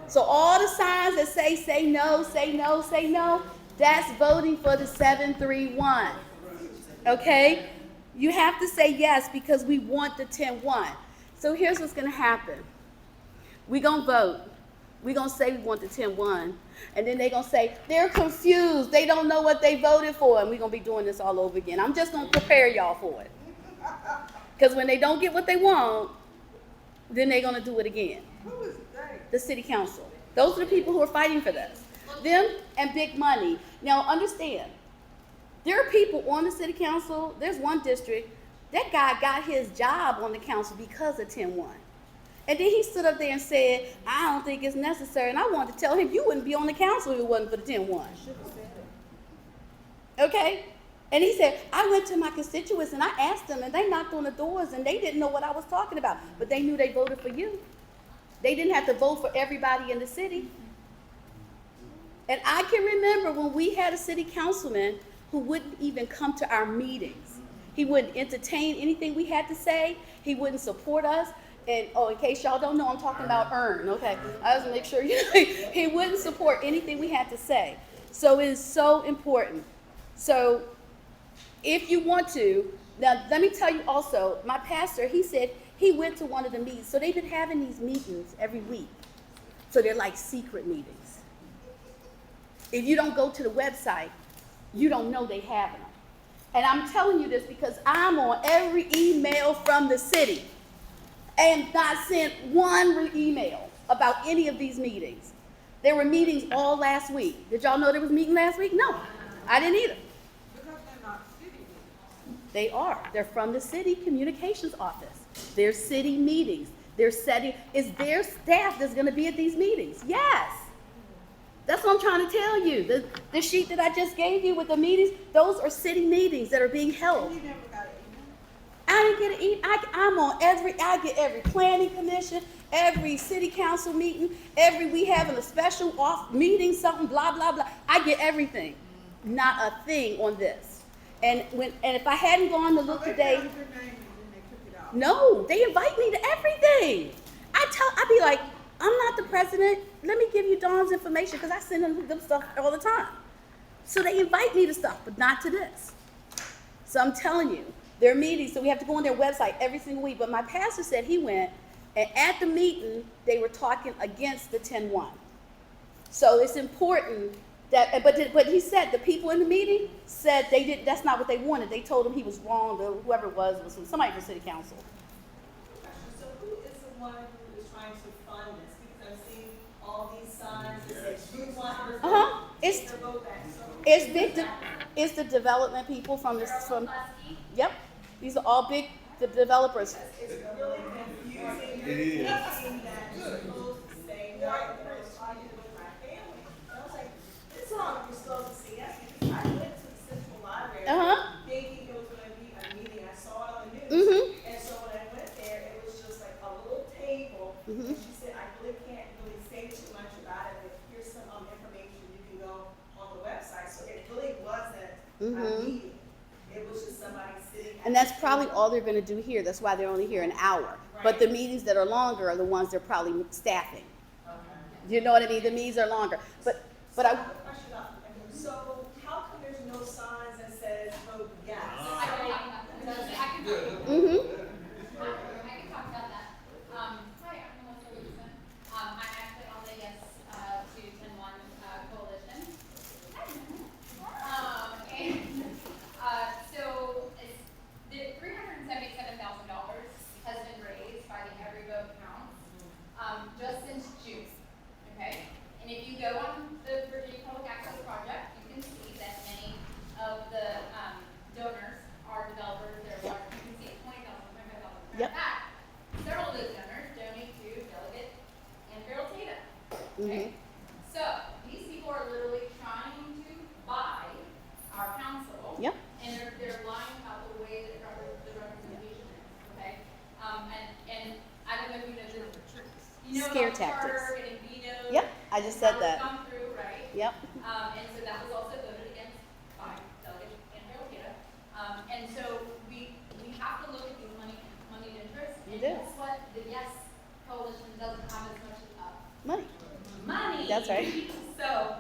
S6: So all the signs that say no, say no, say no, that's voting for the 731. Okay? You have to say yes because we want the 10-1. So here's what's going to happen. We're going to vote. We're going to say we want the 10-1. And then they're going to say, they're confused. They don't know what they voted for. And we're going to be doing this all over again. I'm just going to prepare y'all for it. Because when they don't get what they want, then they're going to do it again.
S18: Who is they?
S6: The city council. Those are the people who are fighting for this. Them and big money. Now understand, there are people on the city council. There's one district, that guy got his job on the council because of 10-1. And then he stood up there and said, I don't think it's necessary. And I wanted to tell him, you wouldn't be on the council if it wasn't for the 10-1. Okay? And he said, I went to my constituents and I asked them and they knocked on the doors and they didn't know what I was talking about. But they knew they voted for you. They didn't have to vote for everybody in the city. And I can remember when we had a city councilman who wouldn't even come to our meetings. He wouldn't entertain anything we had to say. He wouldn't support us. And, oh, in case y'all don't know, I'm talking about Earn, okay? I just make sure you know, he wouldn't support anything we had to say. So it is so important. So if you want to, now let me tell you also, my pastor, he said he went to one of the meetings. So they've been having these meetings every week. So they're like secret meetings. If you don't go to the website, you don't know they have them. And I'm telling you this because I'm on every email from the city and not sent one email about any of these meetings. There were meetings all last week. Did y'all know there was a meeting last week? No, I didn't either.
S18: Because they're not city meetings.
S6: They are. They're from the city communications office. They're city meetings. They're setting, it's their staff that's gonna be at these meetings. Yes. That's what I'm trying to tell you. The sheet that I just gave you with the meetings, those are city meetings that are being held.
S18: You never got an email?
S6: I didn't get an email. I'm on I get every planning commission, every city council meeting, we having a special off meeting, something, blah, blah, blah. I get everything. Not a thing on this. And if I hadn't gone to look today.
S18: They found your name and then they took it out.
S6: No, they invite me to everything. I'd be like, I'm not the president. Let me give you Dawn's information because I send them stuff all the time. So they invite me to stuff, but not to this. So I'm telling you, there are meetings, so we have to go on their website every single week. But my pastor said he went, and at the meeting, they were talking against the 10-1. So it's important that, but he said the people in the meeting said that's not what they wanted. They told him he was wrong, or whoever it was somebody from city council.
S19: So who is the one who is trying to fund this? Because I've seen all these signs that say you want to vote back.
S6: It's the development people from yep. These are all big developers.
S19: It's really confusing.
S2: It is.
S19: Thinking that you're supposed to say no. I was talking with my family, and I was like, this is how you're supposed to say yes. Because I went to the central library thinking it was going to be a meeting. I saw it on the news, and so when I went there, it was just like a little table. And she said, I really can't really say too much about it, but here's some information you can go on the website. So it really wasn't a meeting. It was just somebody sitting.
S6: And that's probably all they're going to do here. That's why they're only here an hour. Right. But the meetings that are longer are the ones they're probably staffing. Okay. You know what I mean? The meetings are longer. But
S19: I have a question about. So how come there's no signs that says vote yes?
S11: I can talk about that. Hi, I'm Melissa Wilson. I'm actually on the Yes to 10-1 coalition. So the $377,000 has been raised by the Every Vote Counts just since June. Okay, and if you go on the Virginia Public Access Project, you can see that many of the donors are developers. You can see 20,000, 25,000.
S6: Yep.
S11: In fact, several of those donors donate to Delegate and Carol Tatum. Okay, so these people are literally trying to buy our council.
S6: Yep.
S11: And they're lying about the way that the representation is. Okay, and I don't know if you know this. You know
S6: Scare
S11: about the
S6: tactics.
S11: charter getting vetoed.
S6: Yep, I just said that.
S11: Come through, right?
S6: Yep.
S11: And so that was also voted against by Delegate Andrew Tatum. And so we have to look at these moneyed interests.
S6: You
S11: And
S6: do.
S11: guess what? The Yes Coalition doesn't have as much
S6: Money. money.
S11: That's right.
S6: So,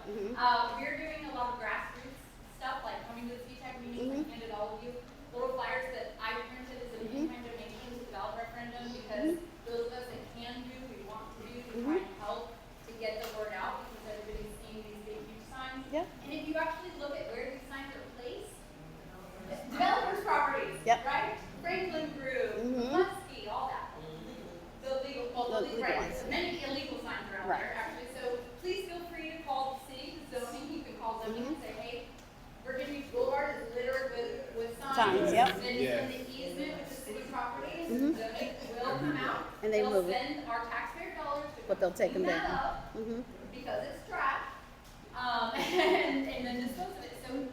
S6: we're doing a lot of grassroots stuff, like coming to the CTAC meetings, I handed all of you little flyers that I printed as an in-kind donation to the ballot referendum, because those of us that can do, we want to do, to try and help to get the word out, because everybody's seeing these big, huge signs.
S11: Yep.
S6: And if you actually look at where these signs are placed, developers' properties,
S11: Yep.
S6: right? Franklin Brew, Lusky, all that. The legal,
S11: The legal
S6: right,
S11: ones.
S6: so many illegal signs are out
S11: Right.
S6: there, actually, so please feel free to call the city, zoning, you can call zoning and say, hey, Virginia Beach Boulevard is littered with signs.
S11: Signs, yep.
S6: And it's in the easement with the city property, and zoning will come out.
S11: And they
S6: They'll
S11: move it.
S6: spend our taxpayer dollars to
S11: But they'll take them
S6: clean that
S11: down.
S6: up, because it's trash, and then dispose of it. So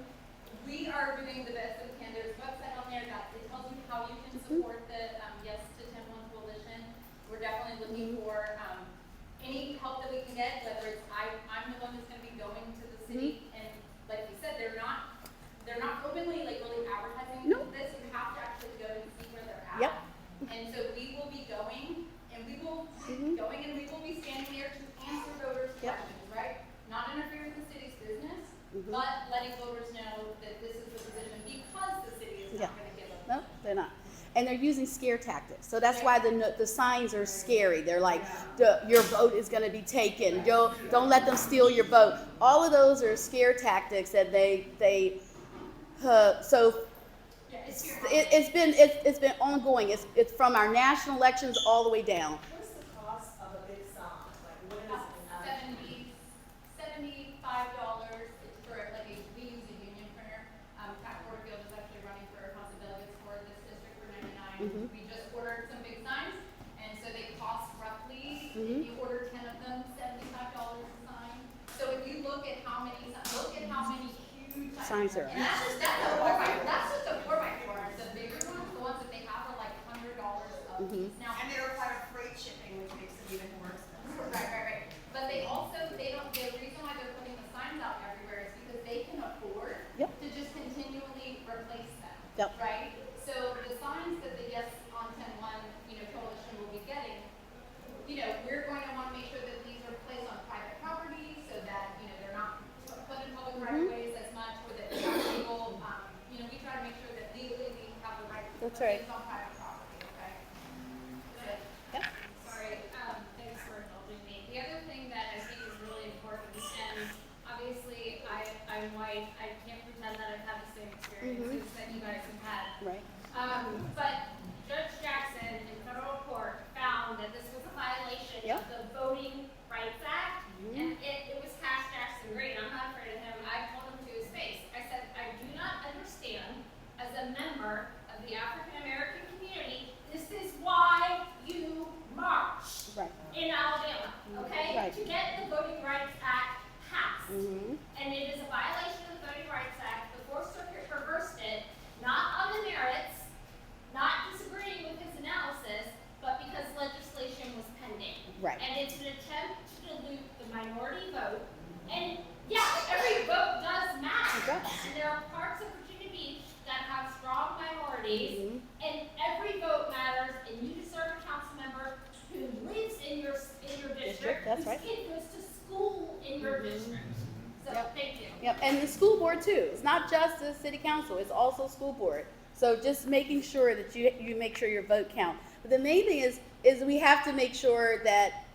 S6: we are doing the best that we can. There's a website on there that it tells you how you can support the Yes to 10-1 coalition. We're definitely looking for any help that we can get, whether it's I'm the one that's going to be going to the city, and like you said, they're not openly like really advertising this. You have to actually go and see where they're at.
S11: Yep.
S6: And so we will be going, and we will be going, and we will be standing there to answer voters' questions, right? Not interfere with the city's business, but letting voters know that this is the position, because the city is not going to give up.
S11: No, they're not. And they're using scare tactics. So that's why the signs are scary. They're like, your vote is going to be taken. Don't let them steal your vote. All of those are scare tactics that it's been ongoing. It's from our national elections all the way down.
S19: What's the cost of a big sign? Like, what is
S6: $75 for like we use a union printer. Pat Porterfield is actually running for House of Delegates for this district for 99. We just ordered some big signs, and so they cost roughly, if you order 10 of them, $75 a sign. So if you look at how many huge
S11: Signs are.
S6: and that's just a 4x4. The bigger ones, the ones that they have are like $100 a piece. Now,
S19: and they require freight shipping, which makes it even more expensive.
S6: Right. But the reason why they're putting the signs out everywhere is because they can afford to just continually replace them. Right? So the signs that the Yes on 10-1, coalition will be getting, we're going to want to make sure that these are placed on private property so that, they're not put in public right of ways as much, or that they're not legal. We try to make sure that legally we have the right to put things on private property, okay? Sorry, thanks for indulging me. The other thing that I think is really important, and obviously I'm white, I can't pretend that I've had the same experiences that you guys have had.
S11: Right.
S6: But Judge Jackson in federal court found that this was a violation of the Voting Rights Act, and it was Cash Jackson Green. I'm not afraid of him. I told him to his face. I said, I do not understand, as a member of the African American community, this is why you march in Alabama, okay? To get the Voting Rights Act passed. And it is a violation of the Voting Rights Act. The Fourth Circuit reversed it, not on the merits, not disagreeing with his analysis, but because legislation was pending. And it's an attempt to dilute the minority vote. And every vote does matter. And there are parts of Virginia Beach that have strong minorities, and every vote matters, and you deserve a council member who lives in your district, whose kid goes to school in your district. So, thank you.
S11: Yep, and the school board too. It's not just the city council, it's also school board. So just making sure that you make sure your vote counts. But the main thing is we have to make sure that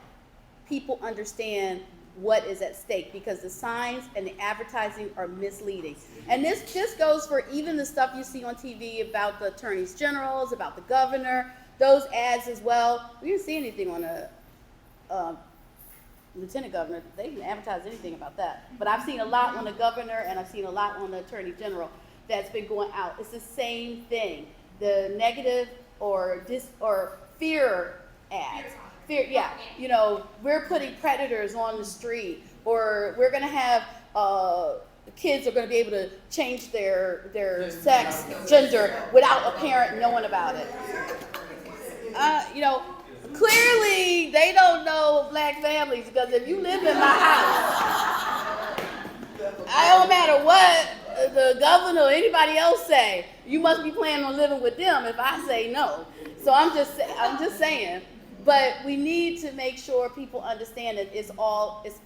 S11: people understand what is at stake, because the signs and the advertising are misleading. And this just goes for even the stuff you see on TV about the attorneys generals, about the governor, those ads as well. We didn't see anything on a lieutenant governor. They didn't advertise anything about that. But I've seen a lot on the governor, and I've seen a lot on the attorney general that's been going out. It's the same thing. The negative or fear ads. Fear, we're putting predators on the street, or we're going to have kids are going to be able to change their sex, gender, without a parent knowing about it. Clearly they don't know black families, because if you live in my house, I don't matter what the governor or anybody else say, you must be planning on living with them if I say no. So I'm just saying,
S6: But we need to make sure people understand that it's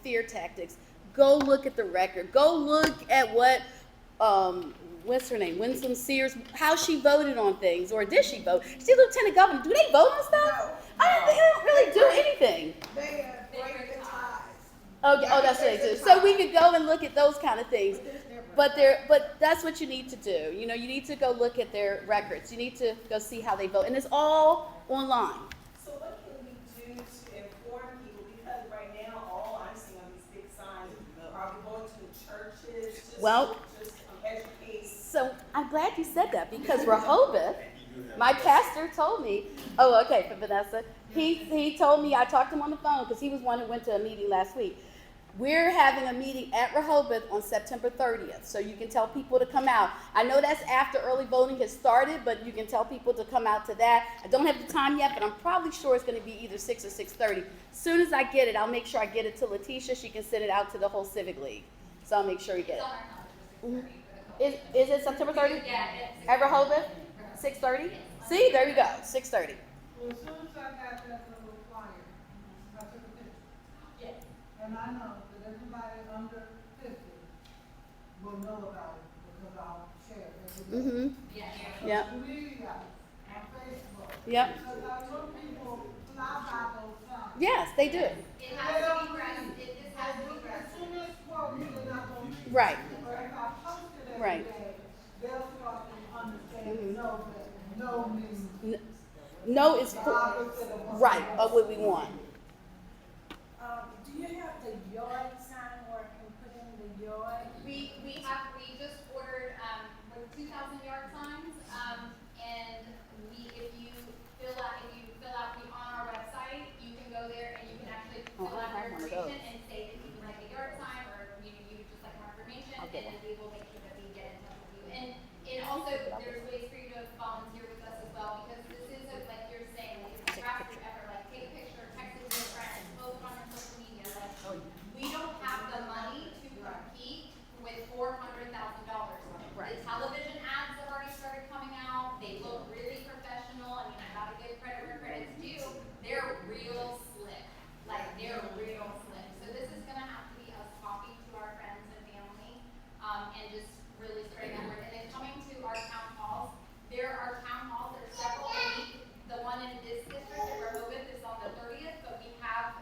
S6: fear tactics. Go look at the record. Go look at what, what's her name? Winsome Sears, how she voted on things, or did she vote? She's lieutenant governor. Do they vote on stuff? They don't really do anything.
S17: They break the ties.
S6: Oh, that's what they do. So we could go and look at those kind of things. But that's what you need to do. You know, you need to go look at their records. You need to go see how they vote. And it's all online.
S19: So what can we do to inform people? Because right now, all I'm seeing on these big signs are we going to the churches, just educate.
S6: So I'm glad you said that, because Rehoboth, my pastor told me, oh, okay, for Vanessa, he told me, I talked to him on the phone because he was one who went to a meeting last week. We're having a meeting at Rehoboth on September 30th, so you can tell people to come out. I know that's after early voting has started, but you can tell people to come out to that. I don't have the time yet, but I'm probably sure it's going to be either 6 or 6:30. As soon as I get it, I'll make sure I get it to Letitia. She can send it out to the whole Civic League. So I'll make sure you get it. Is it September 30th?
S11: Yeah.
S6: At Rehoboth? 6:30? See, there you go, 6:30.
S17: Well, as soon as I got that little flyer, I took a picture.
S11: Yes.
S17: And I know that everybody under 50 will know about it because I'll share it every day.
S6: Mm-hmm.
S11: Yeah.
S17: Social media, on Facebook.
S6: Yep.
S17: Because I know people fly by those signs.
S6: Yes, they do.
S11: It has to be pressed. This has to be
S17: As
S11: pressed.
S17: soon as quote, they're not going to.
S6: Right.
S17: But if I post it every
S6: Right.
S17: day, they'll start to understand and know that no means
S6: No is
S17: the
S6: for,
S17: opposite of what
S6: right,
S17: we
S6: of what we want.
S7: Do you have the yard sign where I can put in the yard?
S11: We just ordered, with 2,000 yard signs, and if you fill out on our website, you can go there and you can actually fill out your information and say that you would like a yard sign, or you would just like more information, and then we will make sure that we get in touch with you. And also, there's ways for you to volunteer with us as well, because this is like you're saying, like it's a grassroots effort, like take a picture, text it to your friends, post it on your social media, like we don't have the money to compete with $400,000. The television ads have already started coming out. They look really professional. I mean, I gotta give credit where credit's due. They're real slick. Like, they're real slick. So this is gonna have to be us talking to our friends and family, and just really spreading that word. And then coming to our town halls. There are town halls that are several a week. The one in this district that we're with is on the 30th, but we have,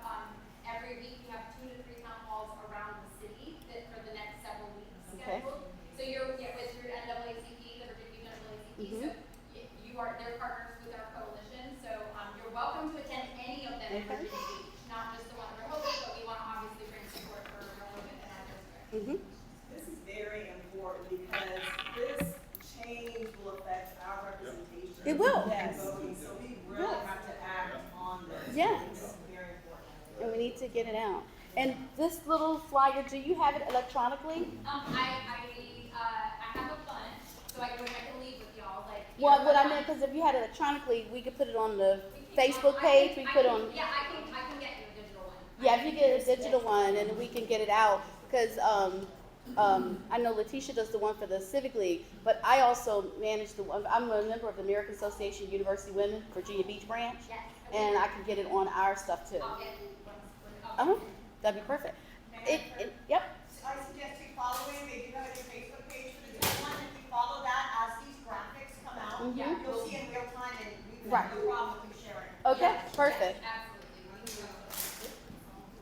S11: every week we have 2 to 3 town halls around the city that for the next several weeks scheduled. So you're with your NAACP, the Virginia NAACP, so they're partners with our coalition, so you're welcome to attend any of them in Virginia Beach, not just the one in Rehoboth, but we want to obviously bring support for Rehoboth and our district.
S19: This is very important because this change will affect our representation.
S6: It will.
S19: Yes. Voting, so we really have to act on this.
S6: Yes.
S19: This is very important.
S6: And we need to get it out. And this little flyer, do you have it electronically?
S11: I have a bunch, so I can leave with y'all, like.
S6: Well, what I meant, because if you had it electronically, we could put it on the Facebook page, we put on.
S11: Yeah, I can get you a digital one.
S6: Yeah, if you get a digital one, and we can get it out, because I know Letitia does the one for the Civic League, but I also manage the one. I'm a member of the American Association of University Women, Virginia Beach branch,
S11: Yes.
S6: and I can get it on our stuff too.
S11: I'll get you one.
S6: That'd be perfect. Yep.
S19: I suggest you following, maybe you have your Facebook page for the different one, if you follow that as these graphics come out,
S6: Mhm.
S19: you'll see in real time and we
S6: Right.
S19: have no problem with you sharing.
S6: Okay, perfect.
S11: Absolutely.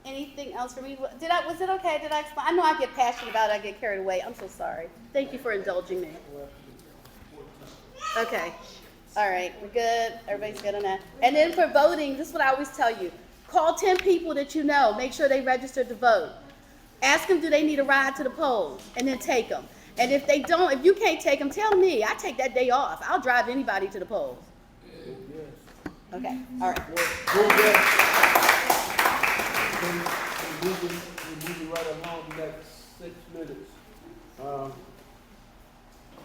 S6: Anything else for me? Was it okay? Did I explain? I know I get passionate about it. I get carried away. I'm so sorry. Thank you for indulging me. Okay. All right. We're good. Everybody's good on that. And then for voting, this is what I always tell you. Call 10 people that you know. Make sure they registered to vote. Ask them, do they need a ride to the polls? And then take them. And if they don't, if you can't take them, tell me. I take that day off. I'll drive anybody to the polls. Okay. All right.
S3: We're moving right along the next 6 minutes.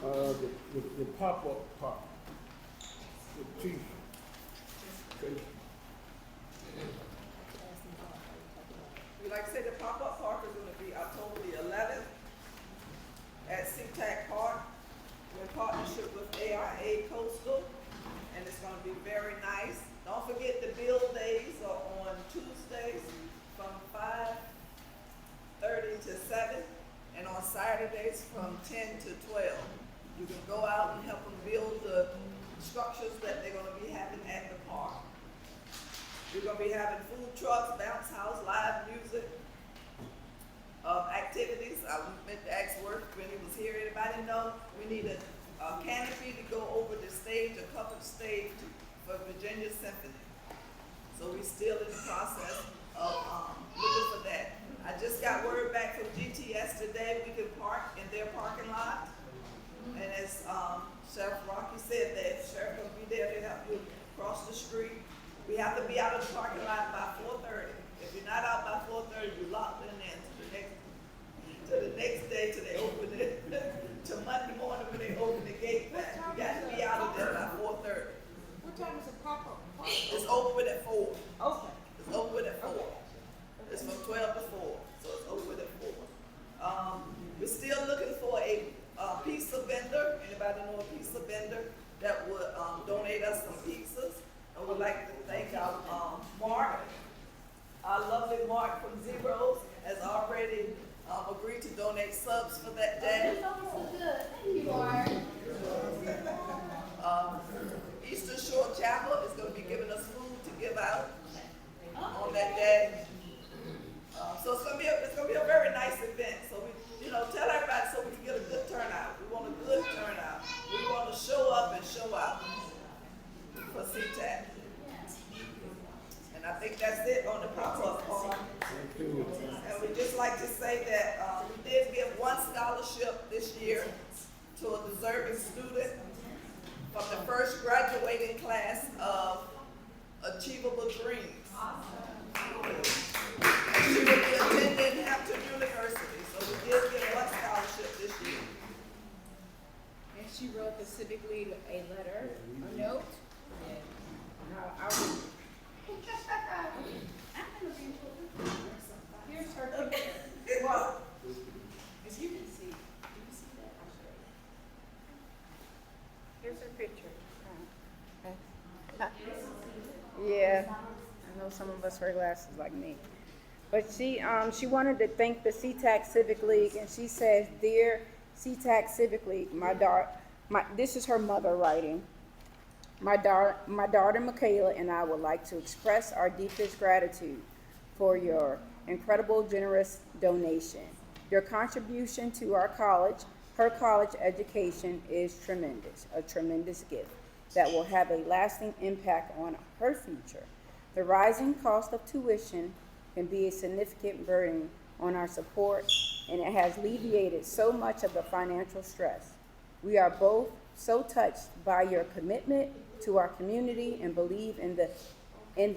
S3: The pop-up park. The chief. Okay.
S18: Like I said, the pop-up park is gonna be October the 11th at SeaTac Park in partnership with AIA Coastal, and it's gonna be very nice. The Don't forget the bill days are on Tuesdays from 5:30 to 7, and on Saturdays from 10 to 12. You can go out and help them build the structures that they're gonna be having at the park. We're gonna be having food trucks, bounce house, live music, activities. I meant to ask Worth when he was here. Anybody know? We need a canopy to go over the stage, a covered stage for Virginia Symphony. So we're still in the process of looking for that. I just got word back from GTS today. We can park in their parking lot. And as Sheriff Rocky said, that Sheriff will be there to help you cross the street. We have to be out of the parking lot by 4:30. If you're not out by 4:30, you're locked in there to the next day till they open it, to Monday morning when they open the gate back. You got to be out of there by 4:30.
S17: What time is the pop-up?
S18: It's open at 4.
S17: Okay.
S18: It's open at 4. It's from 12 to 4, so it's open at 4. We're still looking for a pizza vendor. Anybody know a pizza vendor that would donate us some pizzas? I would like to thank our Mark, our lovely Mark from Zeros, has already agreed to donate subs for that day.
S6: Oh, so good. Thank you, Mark.
S18: Eastern Shore Chapel is going to be giving us food to give out on that day. So it's going to be a very nice event. So we, tell everybody so we can get a good turnout. We want a good turnout. We want to show up and show out for CTAC. And I think that's it on the pop-up part. And we'd just like to say that we did give one scholarship this year to a deserving student from the first graduating class of Achievable Dreams. And she will be attending Hampton University, so we did give one scholarship this year.
S12: And she wrote the Civic League a letter, a note. Here's her picture. Well, as you can see, do you see that? I'll show you. Here's her picture. Yeah, I know some of us wear glasses like me. But she wanted to thank the CTAC Civic League, and she says, "Dear CTAC Civic League, this is her mother writing. My daughter Michaela and I would like to express our deepest gratitude for your incredible, generous donation. Your contribution to her college education is tremendous, a tremendous gift that will have a lasting impact on her future. The rising cost of tuition can be a significant burden on our support, and it has alleviated so much of the financial stress. We are both so touched by your commitment to our community and believe in the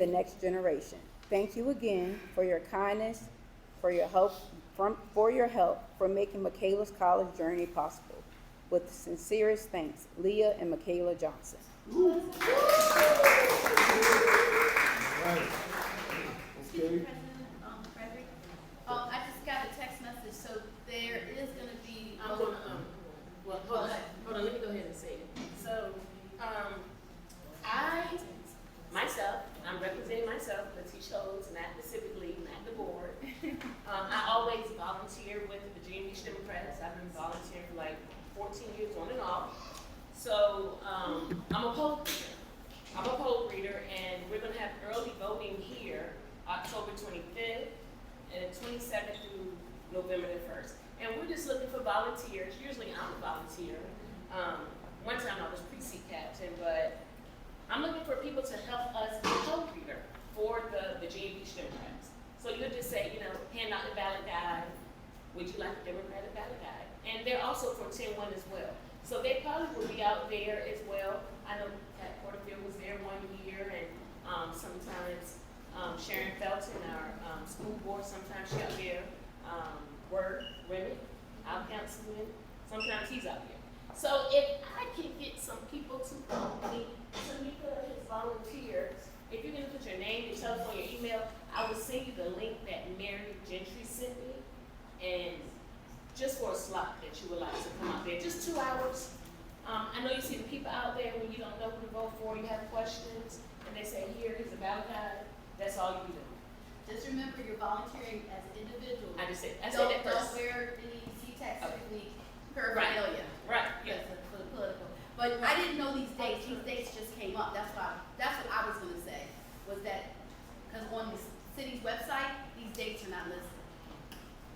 S12: next generation. Thank you again for your kindness, for your help, for making Michaela's college journey possible. With sincerest thanks, Leah and Michaela Johnson."
S6: President Frederick, I just got a text message, so there is gonna be.
S20: Hold on, let me go ahead and say it. So, I'm representing myself, Letitia Holmes, not the Civic League, not the board. I always volunteer with the Virginia Beach Democrats. I've been volunteering for like 14 years on and off. So, I'm a poll reader, and we're gonna have early voting here, October 25th and 27th through November the 1st. And we're just looking for volunteers. Usually I'm a volunteer. One time I was precinct captain, but I'm looking for people to help us be poll reader for the Virginia Beach Democrats. So you'll just say, hand out the ballot guide. Would you like a Democratic ballot guide? And they're also for 10-1 as well. So they probably will be out there as well. I know Pat Porterfield was there one year, and sometimes Sharon Felton, our school board, sometimes she's out there. Word, Remy, our councilman, sometimes he's out there. So if I can get some people to help me, Tamika has volunteered. If you're gonna put your name, your telephone, your email, I will send you the link that Mary Gentry sent me, and just for a slot that you would like to come out there, just 2 hours. I know you see the people out there when you don't know who to vote for, you have questions. and they say, here's a valid card, that's all you do.
S6: Just remember, you're volunteering as individuals.
S20: I say that
S6: Don't
S20: first.
S6: wear the CTAC
S20: Okay.
S6: Civic League paraphernalia.
S20: Right, yeah.
S6: Because of the political. But I didn't know these dates. These dates just came up. That's what I was gonna say, was that, because on the city's website, these dates are not listed.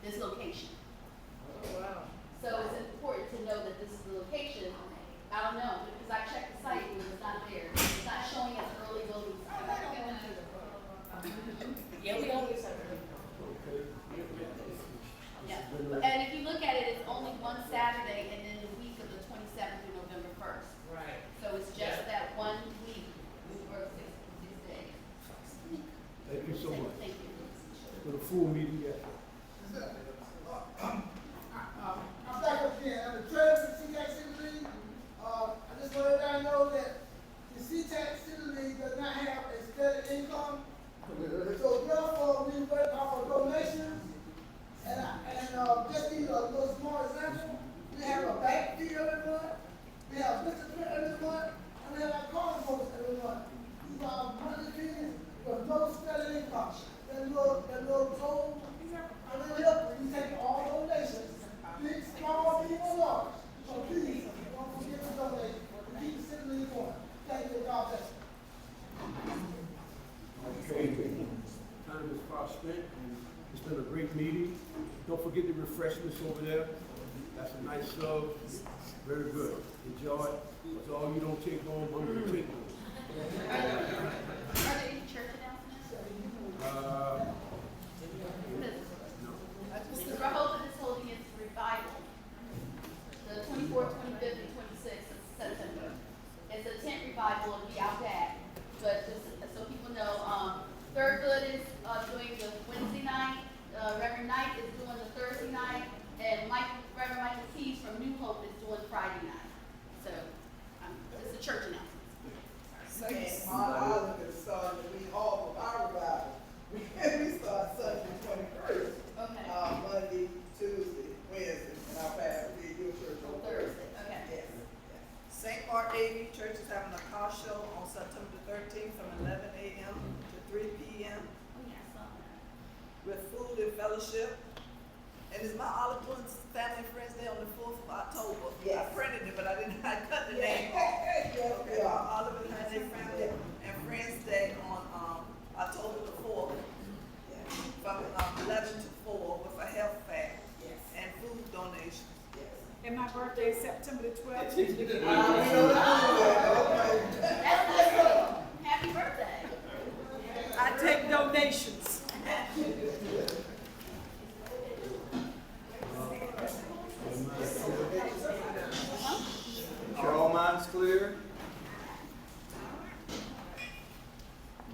S6: This location.
S12: Oh, wow.
S6: So it's important to know that this is the location. I don't know, because I checked the site and it was not there. It's not showing as early voting.
S20: Yeah, we always have.
S6: Yeah, and if you look at it, it's only one Saturday and then the week of the 27th through November 1st.
S20: Right.
S6: So it's just that 1 week or 6 days.
S3: Thank you so much.
S6: Thank you.
S3: For the full meeting, yeah.
S7: I'm back up again. I'm the treasurer of the CTAC City League. I just want everybody to know that the CTAC City League does not have a steady income. So therefore, we work off of donations. And just give you a little small example. We have a bank fee every month. We have discipline every month. And we have our calling posts every month. These are our monthly fees with no steady income. That little toll, I will help you take all donations. Big, small, big, or large. So please, don't forget to donate. To keep the city league going. Thank you, God bless you.
S3: Okay. Time is far spent, and it's been a great meeting. Don't forget the refreshments over there. That's a nice sub. Very good. Enjoy it. That's all you don't take home, but you take home.
S6: Are there any church announcements? Mr. Rehoboth is holding its revival, the 24th, 25th, and 26th of September. It's a tent revival, it'll be out back, but just so people know, Thurgood is doing the Wednesday night, Reverend Knight is doing the Thursday night, and Reverend Michael Keys from New Hope is doing Friday night. So, it's a church announcement.
S18: And Mount Olive is starting to be all of our revival. We start Sunday 21st.
S6: Okay.
S18: Monday, Tuesday, Wednesday, and our pastor will be at your church on Thursday.
S6: Okay.
S18: Yes. St. Mark AV Church is having a car show on September the 13th from 11 a.m. to 3 p.m.
S6: Oh, yeah, I saw that.
S18: with food and fellowship. And it's Mount Olive doing Family and Friends Day on the 4th of October.
S15: Yes.
S18: I printed it, but I cut the name off. Okay, Mount Olive is having their Family and Friends Day on October the 4th. From 11 to 4 with a health fair.
S15: Yes.
S18: And food donations.
S12: And my birthday is September the 12th.
S6: Happy birthday.
S12: I take donations.
S2: All minds clear?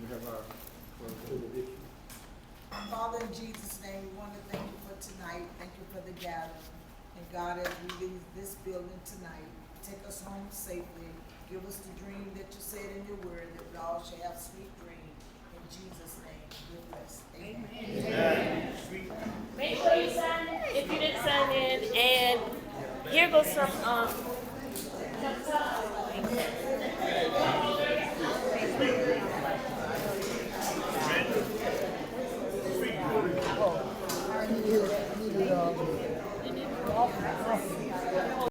S2: We have our
S4: Father, in Jesus' name, we want to thank you for tonight. Thank you for the gathering. And God, as we leave this building tonight, take us home safely. Give us the dream that you said in your word, that we all shall have sweet dream. In Jesus' name, good rest. Amen.
S20: Make sure you sign in if you didn't sign in, and here goes some
S7: I needed